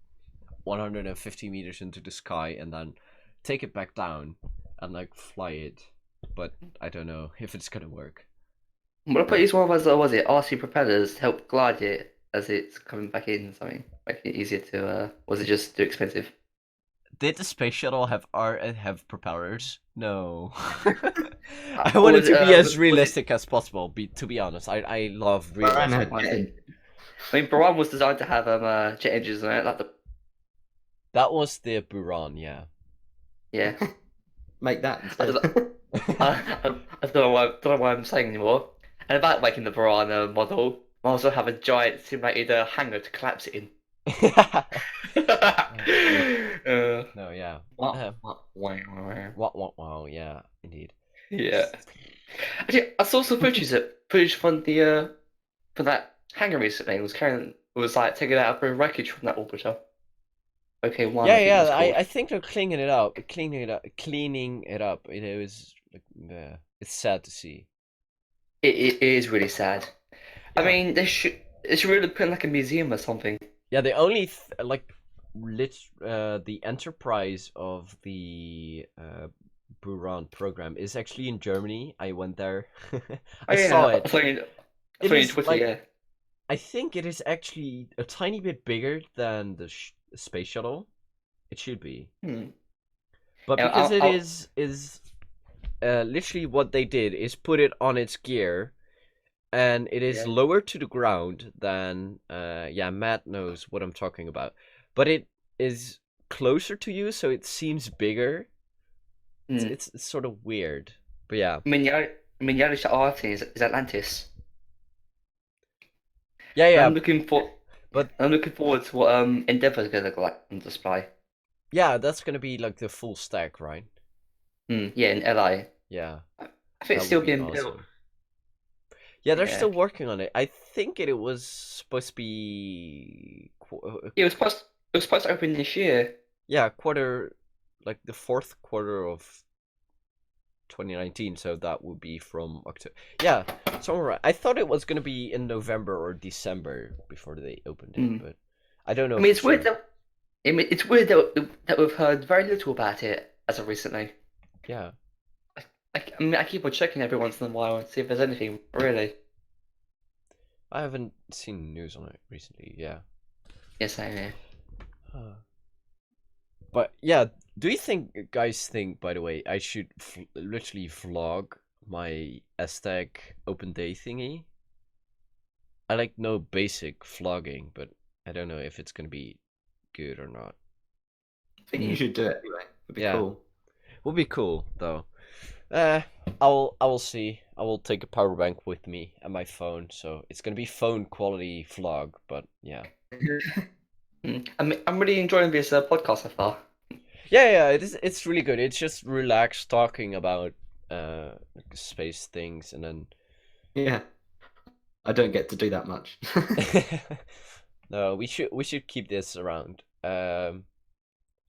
150 meters into the sky, and then take it back down and like fly it. But I don't know if it's gonna work. What about use one of those, was it RC propellers to help glide it as it's coming back in, something making it easier to was it just too expensive? Did the space shuttle have propellers? No. I want it to be as realistic as possible. To be honest, I love realism. I mean, Baran was designed to have jet engines on it, like the. That was the Buran, yeah. Yeah. Make that instead. I don't know what I'm saying anymore. And about making the Baran model, I also have a giant simulated hangar to collapse it in. No, yeah. Wah, wah, wah, wah. Wow, yeah, indeed. Yeah. Actually, I saw some footage from the from that hangar recently. It was like taking out a wreckage from that orbiter. Okay, one Yeah, I think it yeah. was called. I think they're cleaning it up, cleaning it up. It was like, it's sad to see. It is really sad. I Yeah, mean, they should really put in like a museum or something. yeah. The only like the enterprise of the Buran program is actually in Germany. I went there. Oh I saw yeah, it. I It saw you on is Twitter. like, Yeah. I think it is actually a tiny bit bigger than the space shuttle. It should be, Hmm. but Yeah, because it is literally what they did is put it on its gear, and it is yeah. lower to the ground than yeah, Matt knows what I'm talking about, but it is closer to you, so it seems bigger. It's Hmm. it's sort of weird, but yeah, The other art thing is Atlantis. yeah, And yeah. But I'm looking forward to what Endeavour's gonna look like on display. yeah, that's gonna be like the full stack, right? Yeah, in LA. Yeah, I think it's that would still be being built. awesome. Yeah, they're Yeah. still working on it. I think it was supposed to be Yeah, it was supposed to open this year. yeah, quarter, like the fourth quarter of 2019, so that would be from October. Yeah, somewhere. I thought it was gonna be in November or December before they opened it, Mm. but I don't I know mean, for it's weird sure. that it's weird that we've heard very little about it as of recently. Yeah, I mean, I keep on checking every once in a while and see if there's anything really. I haven't seen news on it recently. Yeah, Yes, I am. but yeah, do you think guys think? By the way, I should literally vlog my Aztec open day thingy? I like know basic vlogging, but I don't know if it's gonna be good or not. I think you should do it anyway. It'd be Yeah, cool. would be cool though. Uh, I will see. I will take a power bank with me and my phone, so it's gonna be phone quality vlog. But yeah, I'm really enjoying this podcast so far. yeah, yeah. It's really good. It's just relaxed talking about space things, and then Yeah, I don't get to do that much. no, we should keep this around.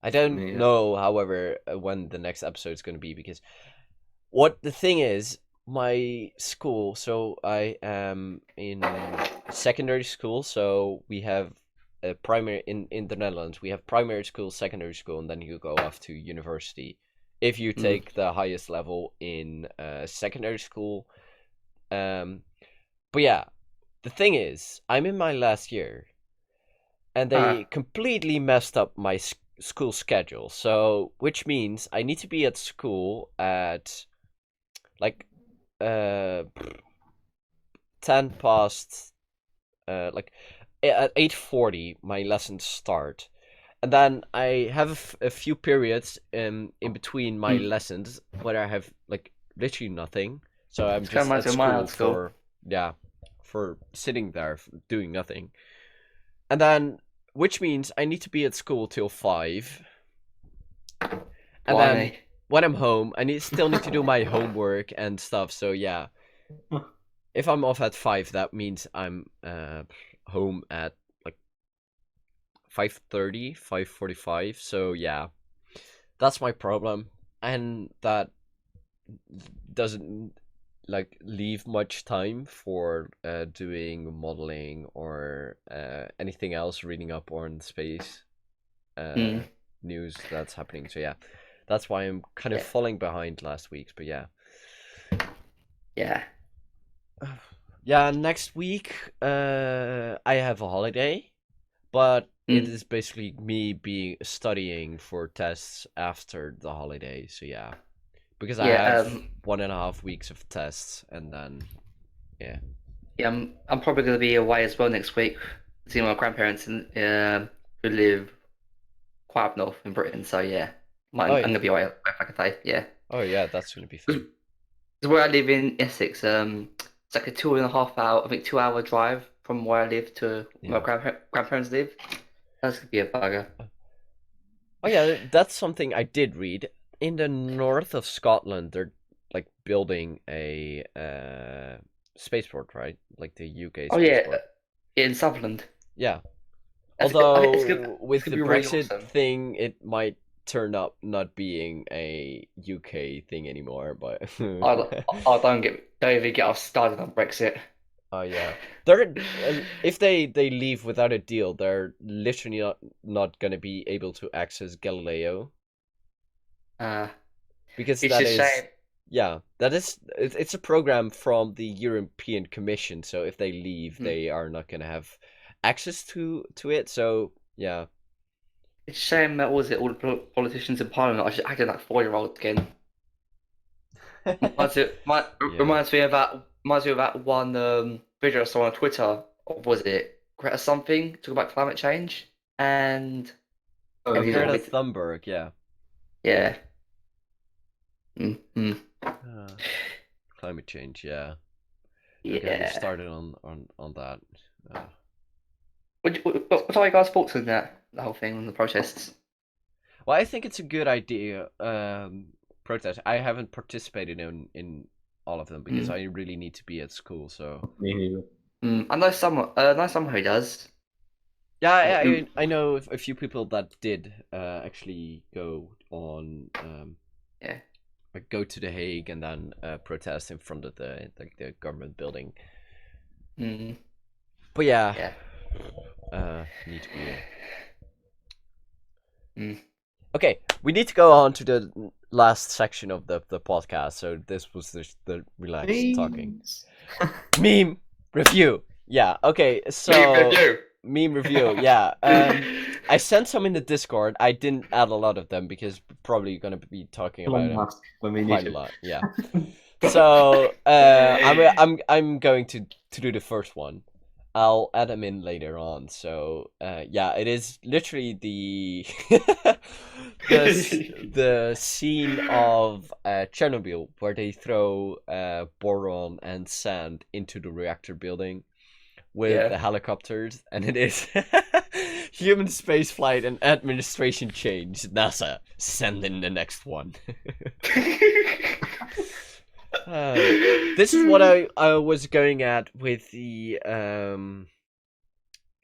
I don't Yeah. know, however, when the next episode is gonna be because what the thing is, my school. So I am in secondary school. So we have a primary in the Netherlands. We have primary school, secondary school, and then you go off to university. If you Mm. take the highest level in secondary school, um, but yeah, the thing is, I'm in my last year, and Uh, they completely messed up my school schedule. So, which means I need to be at school at like uh 10 past like at 8:40 my lessons start, and then I have a few periods in between my mm, lessons where I have like literally nothing, so I'm it's kind of just reminds at me of my school art school. for yeah, for sitting there doing nothing, and then which means I need to be at school till 5, and then Blimey. when I'm home I still need to do my homework and stuff, so yeah, if I'm off at 5, that means I'm home at like 5:30, 5:45. So yeah, that's my problem, and that doesn't like leave much time for doing modeling or anything else, reading up on space uh, Mm, news that's happening. So yeah, that's why I'm kind of yeah, falling behind last week. But yeah. yeah. Yeah, next week I have a holiday, but it Mm, is basically me being studying for tests after the holiday. So yeah, because I yeah. have 1.5 weeks of tests, and then yeah. Yeah. I'm probably gonna be away as well next week, seeing my grandparents who live quite up north in Britain. So yeah, Oh I'm yeah. gonna be away if I can say. Yeah. Oh yeah, that's gonna be fun. 'Cause where I live in Essex, it's like a 2.5 hour, I think 2 hour drive from where I live to where Yeah. my grandparents live. That's gonna be a bugger. Oh yeah, that's something I did read. In the north of Scotland, they're like building a spaceport, right? Like the UK Oh yeah, spaceport. in Sutherland. Yeah. I think Although it's with gonna the be really Brexit awesome. thing, it might turn up not being a UK thing anymore. But I don't even get us started on Brexit. oh yeah, they're if they leave without a deal, they're literally not gonna be able to access Galileo Uh, because it's that just is shame. yeah it's a program from the European Commission. So if they leave, Hmm. they are not gonna have access to it. So yeah. It's a shame that was it. All the politicians in Parliament are just acting like 4-year-olds again. Yeah. Reminds me of that one video I saw on Twitter. Or was it Greta something? Talk about climate change and Oh everything. yeah. Greta With Thunberg, yeah. yeah. Mm-hmm. Uh, Climate change, yeah. Don't get me Yeah. started on that. Uh, What are you guys' thoughts on that? The whole thing on the protests? well, I think it's a good idea. Protest. I haven't participated in all of them because Mm. I really need to be at school. So Me neither. I know someone who does. yeah, Or, I know a few people that did actually go on yeah. like go to The Hague and then protest in front of the government building. Mm. But yeah, Yeah. need to be. Mm. Okay, we need to go on to the last section of the podcast. So this was the relaxed talking. Please. Meme review. Yeah. Okay. Leave So review. meme review. Yeah. I sent some in the Discord. I didn't add a lot of them because we're probably gonna be talking about Elon them Musk when we quite need a it. lot. Yeah. So I'm going to do the first one. I'll add them in later on. So yeah, it is literally the the scene of Chernobyl where they throw boron and sand into the reactor building with Yeah. the helicopters, and it is human spaceflight and administration change. NASA send in the next one. This is what I was going at with the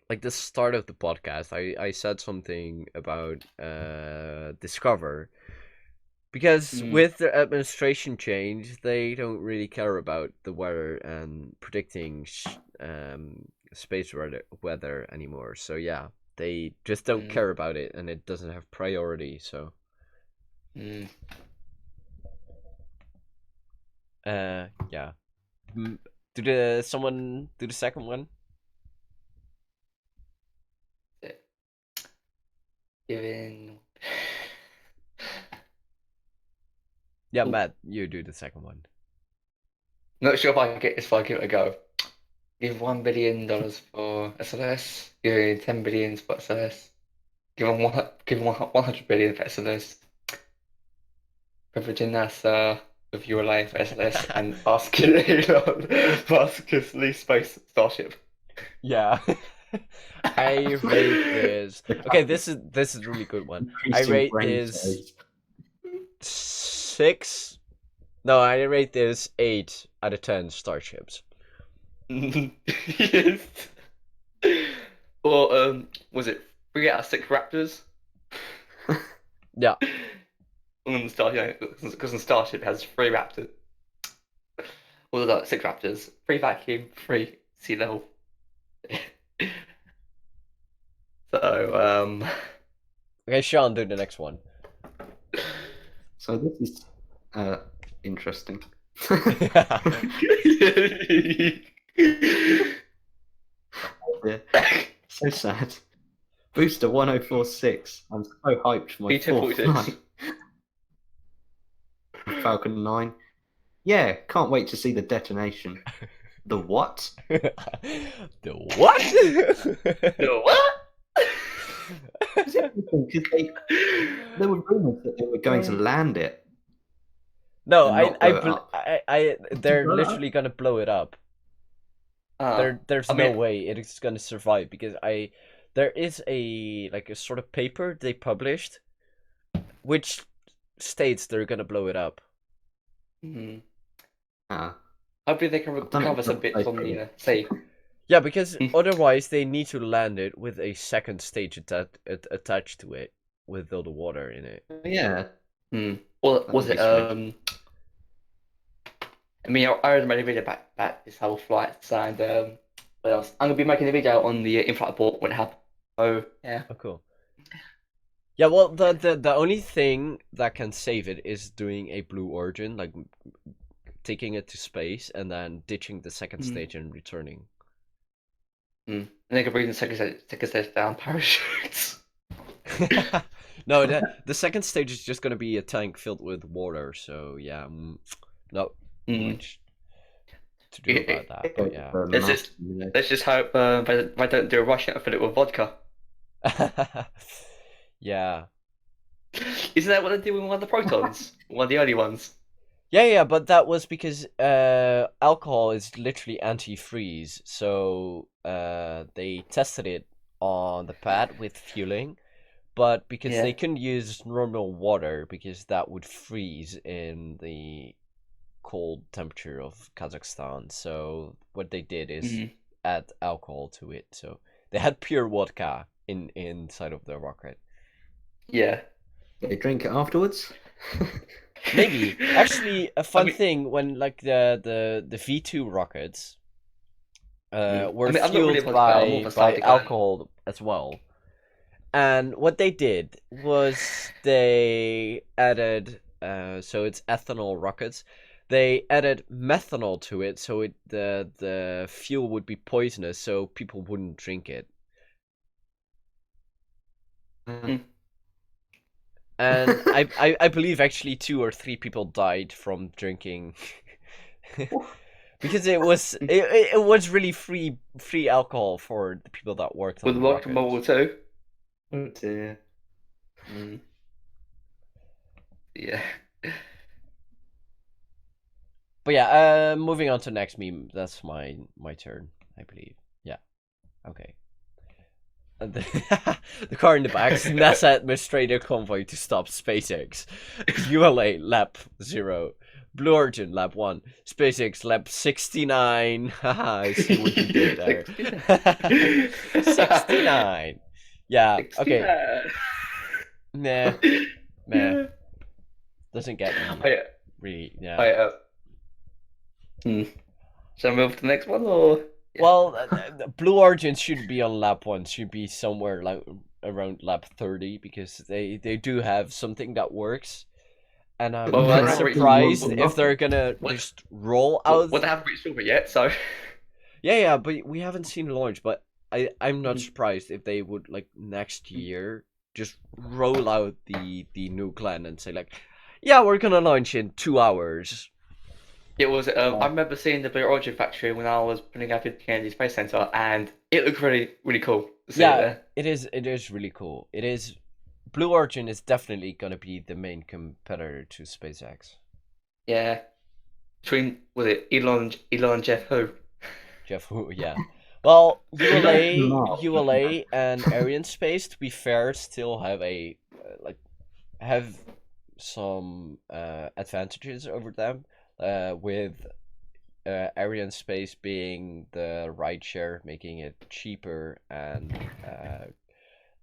like the start of the podcast. I said something about Discover because Mm. with the administration change, they don't really care about the weather and predicting space weather anymore. So yeah, they just don't Mm. care about it, and it doesn't have priority. So Mm. yeah. Someone do the second one? Giving. Yeah, Ooh, Matt, you do the second one. not sure if I give it a go. Give $1 billion for SLS. Give 10 billion for SLS. Give 100 billion for SLS. Privileging NASA with your life for SLS and asking Elon Musk to leave space Starship. Yeah. I rate this. Okay, this is a really good one. I Increasing rate brain this size. 6. No, I rate this 8 out of 10 starships. Yes. Or was it 3 out of 6 Raptors? Yeah. On Starship, because on Starship it has 3 Raptors. Well, no, 6 Raptors. 3 vacuum, 3 sea level. So, Okay, Sean, do the next one. So this is interesting. Yeah, so sad. Booster 1046. I'm so hyped for my Peter fourth 46. flight. Falcon 9. Yeah, can't wait to see the detonation. The what? The what? No, what? It's interesting because there were rumors that they were going to land it No, and not blow it up. Did you they're blow it up? literally gonna blow it up. Ah, There's I no mean, way it is gonna survive because there is a sort of paper they published, which states they're gonna blow it up. Mm. Ah, Hopefully they can I've done it recover some for bits from ice the sea. Yeah, because Mm. otherwise they need to land it with a second stage attached to it with all the water in it. Yeah, Or that was would be it strange. I mean, I already made a video about this whole flight, and what else? I'm gonna be making a video on the in-flight abort when it happens. Oh yeah. Oh, cool. Yeah, well, the only thing that can save it is doing a Blue Origin, like taking it to space and then ditching the second stage and returning. And they can bring the second stage down parachutes. No, the second stage is just gonna be a tank filled with water. So yeah, not much to do about that. But yeah. Let's just hope they don't do a rush and fill it with vodka. Yeah. Isn't that what they did with one of the protons? One of the early ones. Yeah, but that was because alcohol is literally anti-freeze. So they tested it on the pad with fueling, but because they couldn't use normal water because that would freeze in the cold temperature of Kazakhstan. So what they did is add alcohol to it. So they had pure vodka inside of the rocket. Yeah. They drink it afterwards. Maybe. Actually, a fun thing when like the V2 rockets were fueled by alcohol as well. And what they did was they added so it's ethanol rockets. They added methanol to it, so the fuel would be poisonous, so people wouldn't drink it. And I believe actually 2 or 3 people died from drinking because it was really free alcohol for the people that worked on the rockets. With World War Two. Oh dear. Yeah. But yeah, moving on to next meme. That's my turn, I believe. Yeah. Okay. The car in the back, NASA administrator convoy to stop SpaceX. ULA Lab 0. Blue Origin Lab 1. SpaceX Lab 69. Haha, I see what you did there. 69. Yeah, 69. Okay. Nah. Doesn't get me. Really, yeah. Shall I move to the next one, or? Yeah. Well, Blue Origin should be on lap 1. Should be somewhere like around lap 30 because they do have something that works. And I'm not surprised if they're gonna just roll out. Well, they haven't reached orbit yet, so. Yeah, but we haven't seen launch. But I'm not surprised if they would like next year just roll out the new plan and say like, yeah, we're gonna launch in 2 hours. It was. I remember seeing the Blue Origin factory when I was putting up at the Kennedy Space Center, and it looked really, really cool. It is. It is really cool. It is. Blue Origin is definitely gonna be the main competitor to SpaceX. Yeah. Between Elon and Jeff Who? Jeff Who? Yeah. Well, ULA and Arianespace, to be fair, still have have some advantages over them. With Arianespace being the rideshare, making it cheaper, and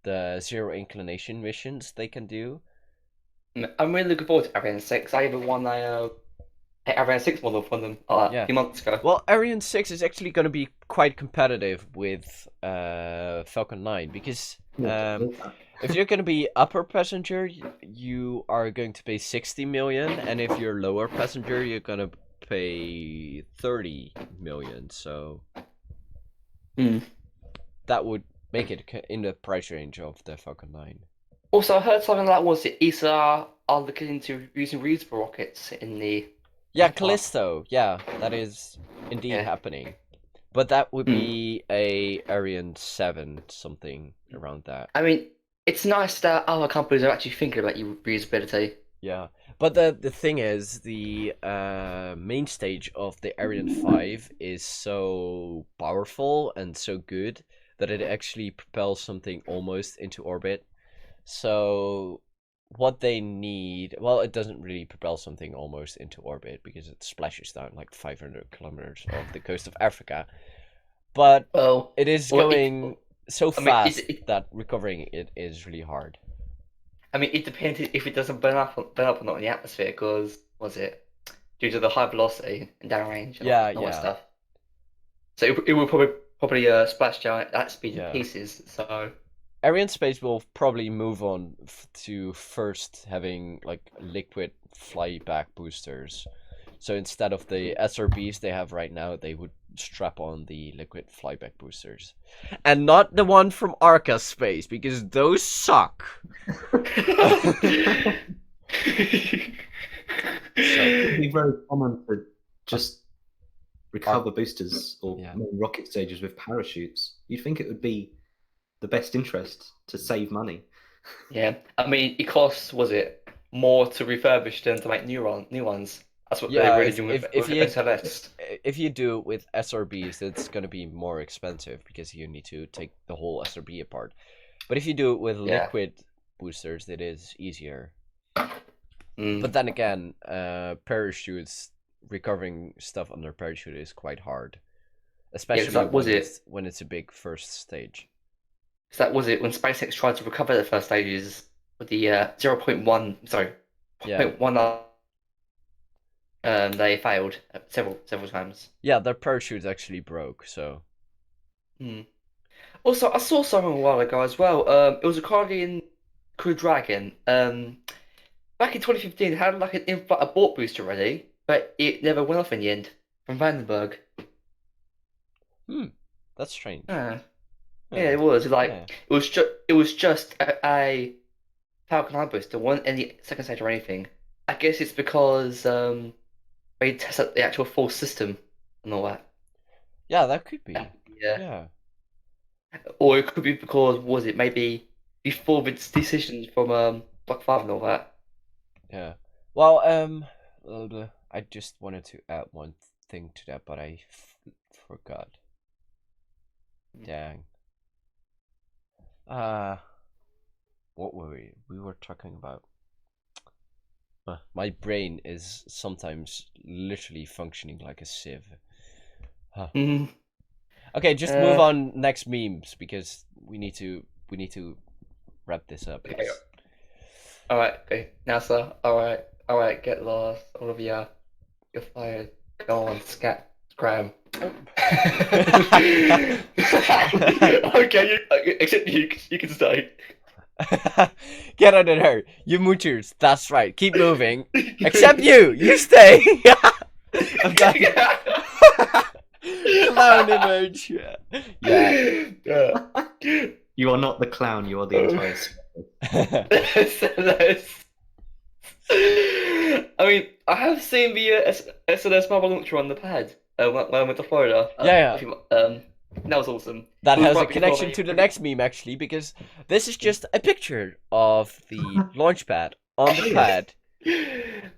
the zero inclination missions they can do. I'm really looking forward to Ariane 6. I even won a Ariane 6 model from them a few months ago. Well, Ariane 6 is actually going to be quite competitive with Falcon 9 because if you're going to be upper passenger, you are going to pay 60 million, and if you're lower passenger, you're going to pay 30 million. So that would make it in the price range of the Falcon 9. Also, I heard something like ESA are looking into using reusable rockets in the. Yeah, Callisto. Yeah, that is indeed happening. But that would be a Ariane 7 something around that. I mean, it's nice that other companies are actually thinking about reusability. Yeah, but the thing is, the main stage of the Ariane 5 is so powerful and so good that it actually propels something almost into orbit. So what they need, well, it doesn't really propel something almost into orbit because it splashes down like 500 kilometers off the coast of Africa. But Well, it is well, going so I mean, fast that recovering it is really hard. I mean, it depends if it doesn't burn up or not in the atmosphere, because was it due to the high velocity and downrange and Yeah, all that yeah, stuff. So it will probably splash down at that speed in yeah. pieces. So Ariane Space will probably move on to first having like liquid flyback boosters. So instead of the SRBs they have right now, they would strap on the liquid flyback boosters, and not the one from Arca Space because those suck. It'd be very common to just recover boosters or Yeah. main rocket stages with parachutes. You'd think it would be the best interest to save money. Yeah, I mean, it costs, was it more to refurbish than to make new ones? That's what they're Yeah, really doing with SLS. if you do it with SRBs, it's gonna be more expensive because you need to take the whole SRB apart. But if you do it with Yeah. liquid boosters, it is easier. Mm. But then again, parachutes, recovering stuff under parachute is quite hard, especially that was when it's a big first stage. So that was it when SpaceX tried to recover their first stages with the 0.1, sorry, Yeah. 0.1. They failed several times. Yeah, their parachutes actually broke, so. Also, I saw something a while ago as well. It was a Guardian Crew Dragon. Back in 2015, it had like an in-flight abort booster ready, but it never went off in the end from Vandenberg. That's strange. Yeah, it was like Yeah. it was just a Falcon 9 booster, wasn't any second stage or anything. I guess it's because they test out the actual full system and all that. Yeah, that could be. Yeah. Yeah. Or it could be because, was it maybe before the decisions from Block 5 and all that? Yeah. Well, I just wanted to add one thing to that, but I forgot. Dang. What were we? We were talking about. My brain is sometimes literally functioning like a sieve. Huh. Okay, just move on next memes because we need to wrap this up. Okay. Alright, okay. NASA, alright, get lost. All of you, you're fired. Go on, scram. Okay, except you can stay. Get out of there, you moochers. That's right. Keep moving. Except you stay. I'm done. Clown image. Yeah. You are not the clown. You are the entire. I mean, I have seen the SLS mobile launcher on the pad when I went to Florida. Yeah. That was awesome. That It was has a right before connection they- to the next meme actually, because this is just a picture of the launch pad on the pad,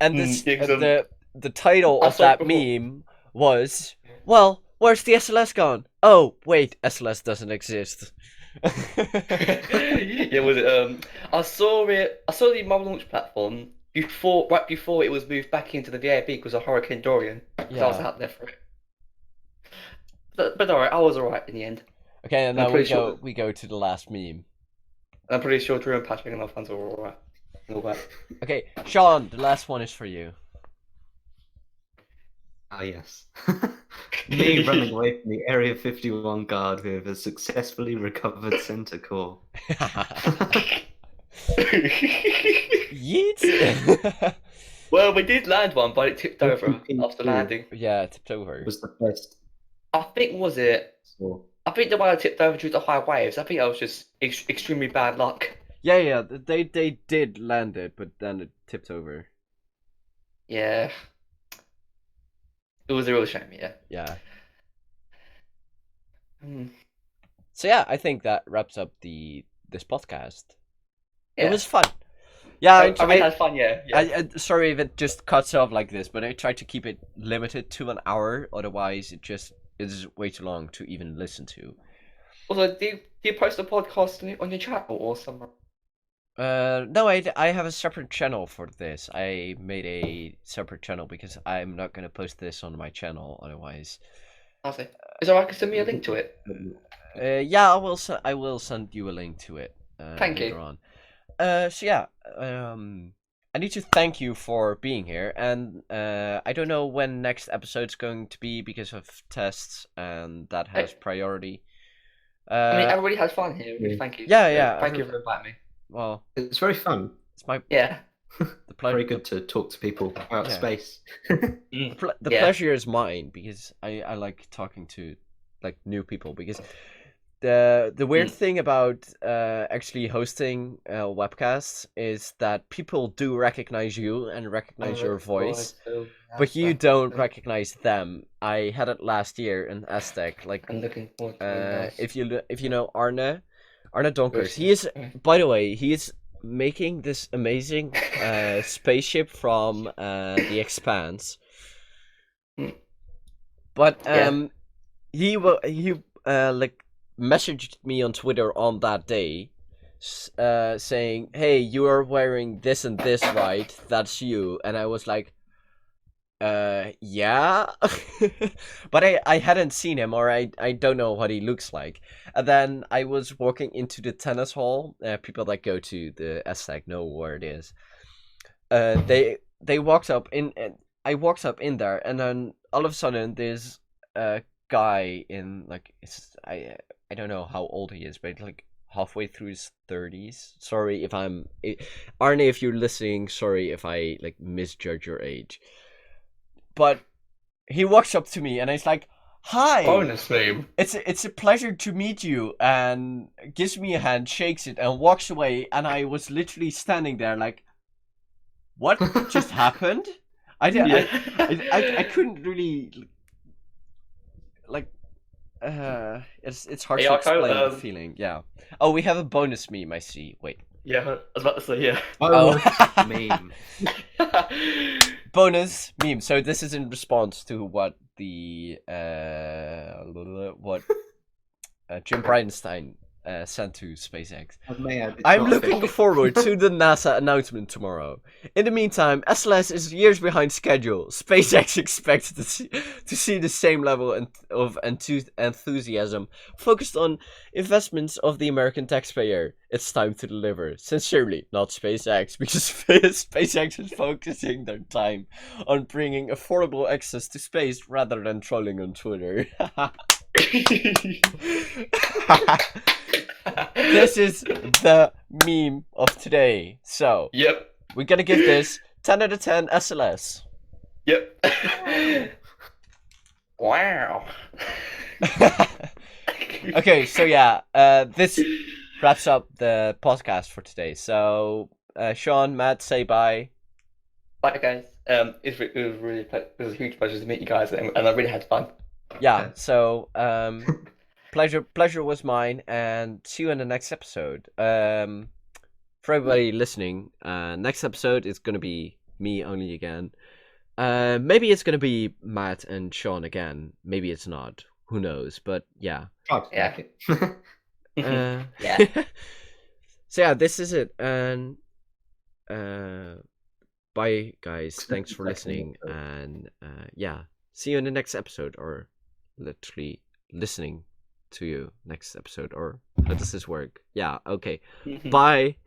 and this Yeah, 'cause, the title I of saw that it before. meme was, well, where's the SLS gone? Oh wait, SLS doesn't exist. Yeah, was it? I saw it. I saw the mobile launch platform right before it was moved back into the VIP because of Hurricane Dorian. Because I was Yeah. out there for it. But alright, I was alright in the end. Okay, and I'm now pretty sure- we go to the last meme. I'm pretty sure Drew and Patrick and our fans are alright. All that. Okay, Sean, the last one is for you. Ah, yes. Me running away from the Area 51 guard with a successfully recovered center core. Yeet. Well, we did land one, but it tipped over after landing. Yeah, it tipped over. It was the best. I think was it. So, I think the one that tipped over due to high waves. I think that was just extremely bad luck. Yeah, they did land it, but then it tipped over. Yeah. It was a real shame, yeah. Yeah. Hmm. So yeah, I think that wraps up this podcast. It Yeah. was fun. Yeah, I mean, had fun, yeah. sorry if it just cuts off like this, but I tried to keep it limited to an hour. Otherwise, it just is way too long to even listen to. Also, do you post a podcast on your channel or somewhere? No, I have a separate channel for this. I made a separate channel because I'm not gonna post this on my channel otherwise. I'll say. Is it alright to send me a link to it? Yeah, I will send you a link to it Thank later you. on. So yeah, I need to thank you for being here, and I don't know when next episode's going to be because of tests, and that has priority. I mean, everybody has fun here. Yeah. Thank you. Yeah. Thank you for inviting me. Well, It's very fun. it's my Yeah. the pleasure. Very good to talk to people about Yeah. space. The Yeah. pleasure is mine because I like talking to like new people because the weird thing about actually hosting webcasts is that people do recognize you and recognize your voice, but you don't recognize them. I had it last year in Aztec. Like, I'm looking forward to if you know Arne Donkers, he is, by the way, he is making this amazing spaceship from the Expanse. But he like messaged me on Twitter on that day, saying, "Hey, you are wearing this and this, right? That's you." And I was like, yeah. But I hadn't seen him, or I don't know what he looks like. And then I was walking into the tennis hall. People that go to the Aztec know where it is. They walked up in, and I walked up in there, and then all of a sudden this guy in like, I don't know how old he is, but like halfway through his 30s. Sorry if Arne, if you're listening, sorry if I like misjudge your age. But he walks up to me and he's like, "Hi, bonus meme. it's a pleasure to meet you," and gives me a hand, shakes it, and walks away. And I was literally standing there like, what just happened? I couldn't really like. It's hard to explain the feeling. Yeah. Oh, we have a bonus meme. I see. Wait. Yeah, I was about to say yeah. Oh. Meme. Bonus meme. So this is in response to what the Jim Bridenstine sent to SpaceX. I'm looking forward to the NASA announcement tomorrow. In the meantime, SLS is years behind schedule. SpaceX expects to see the same level of enthusiasm focused on investments of the American taxpayer. It's time to deliver. Sincerely, not SpaceX, because SpaceX is focusing their time on bringing affordable access to space rather than trolling on Twitter. This is the meme of today. So, yep. We're gonna give this 10 out of 10 SLS. Yep. Wow. Okay, so yeah, this wraps up the podcast for today. So, Sean, Matt, say bye. Bye, guys. It was a huge pleasure to meet you guys, and I really had fun. Yeah. So, pleasure was mine, and see you in the next episode. For everybody listening, next episode is gonna be me only again. Maybe it's gonna be Matt and Sean again. Maybe it's not. Who knows? But yeah. Yeah. Yeah. So yeah, this is it, and bye, guys. Thanks for listening, and yeah, see you in the next episode, or literally listening to you next episode, or how does this work? Yeah. Okay. Bye.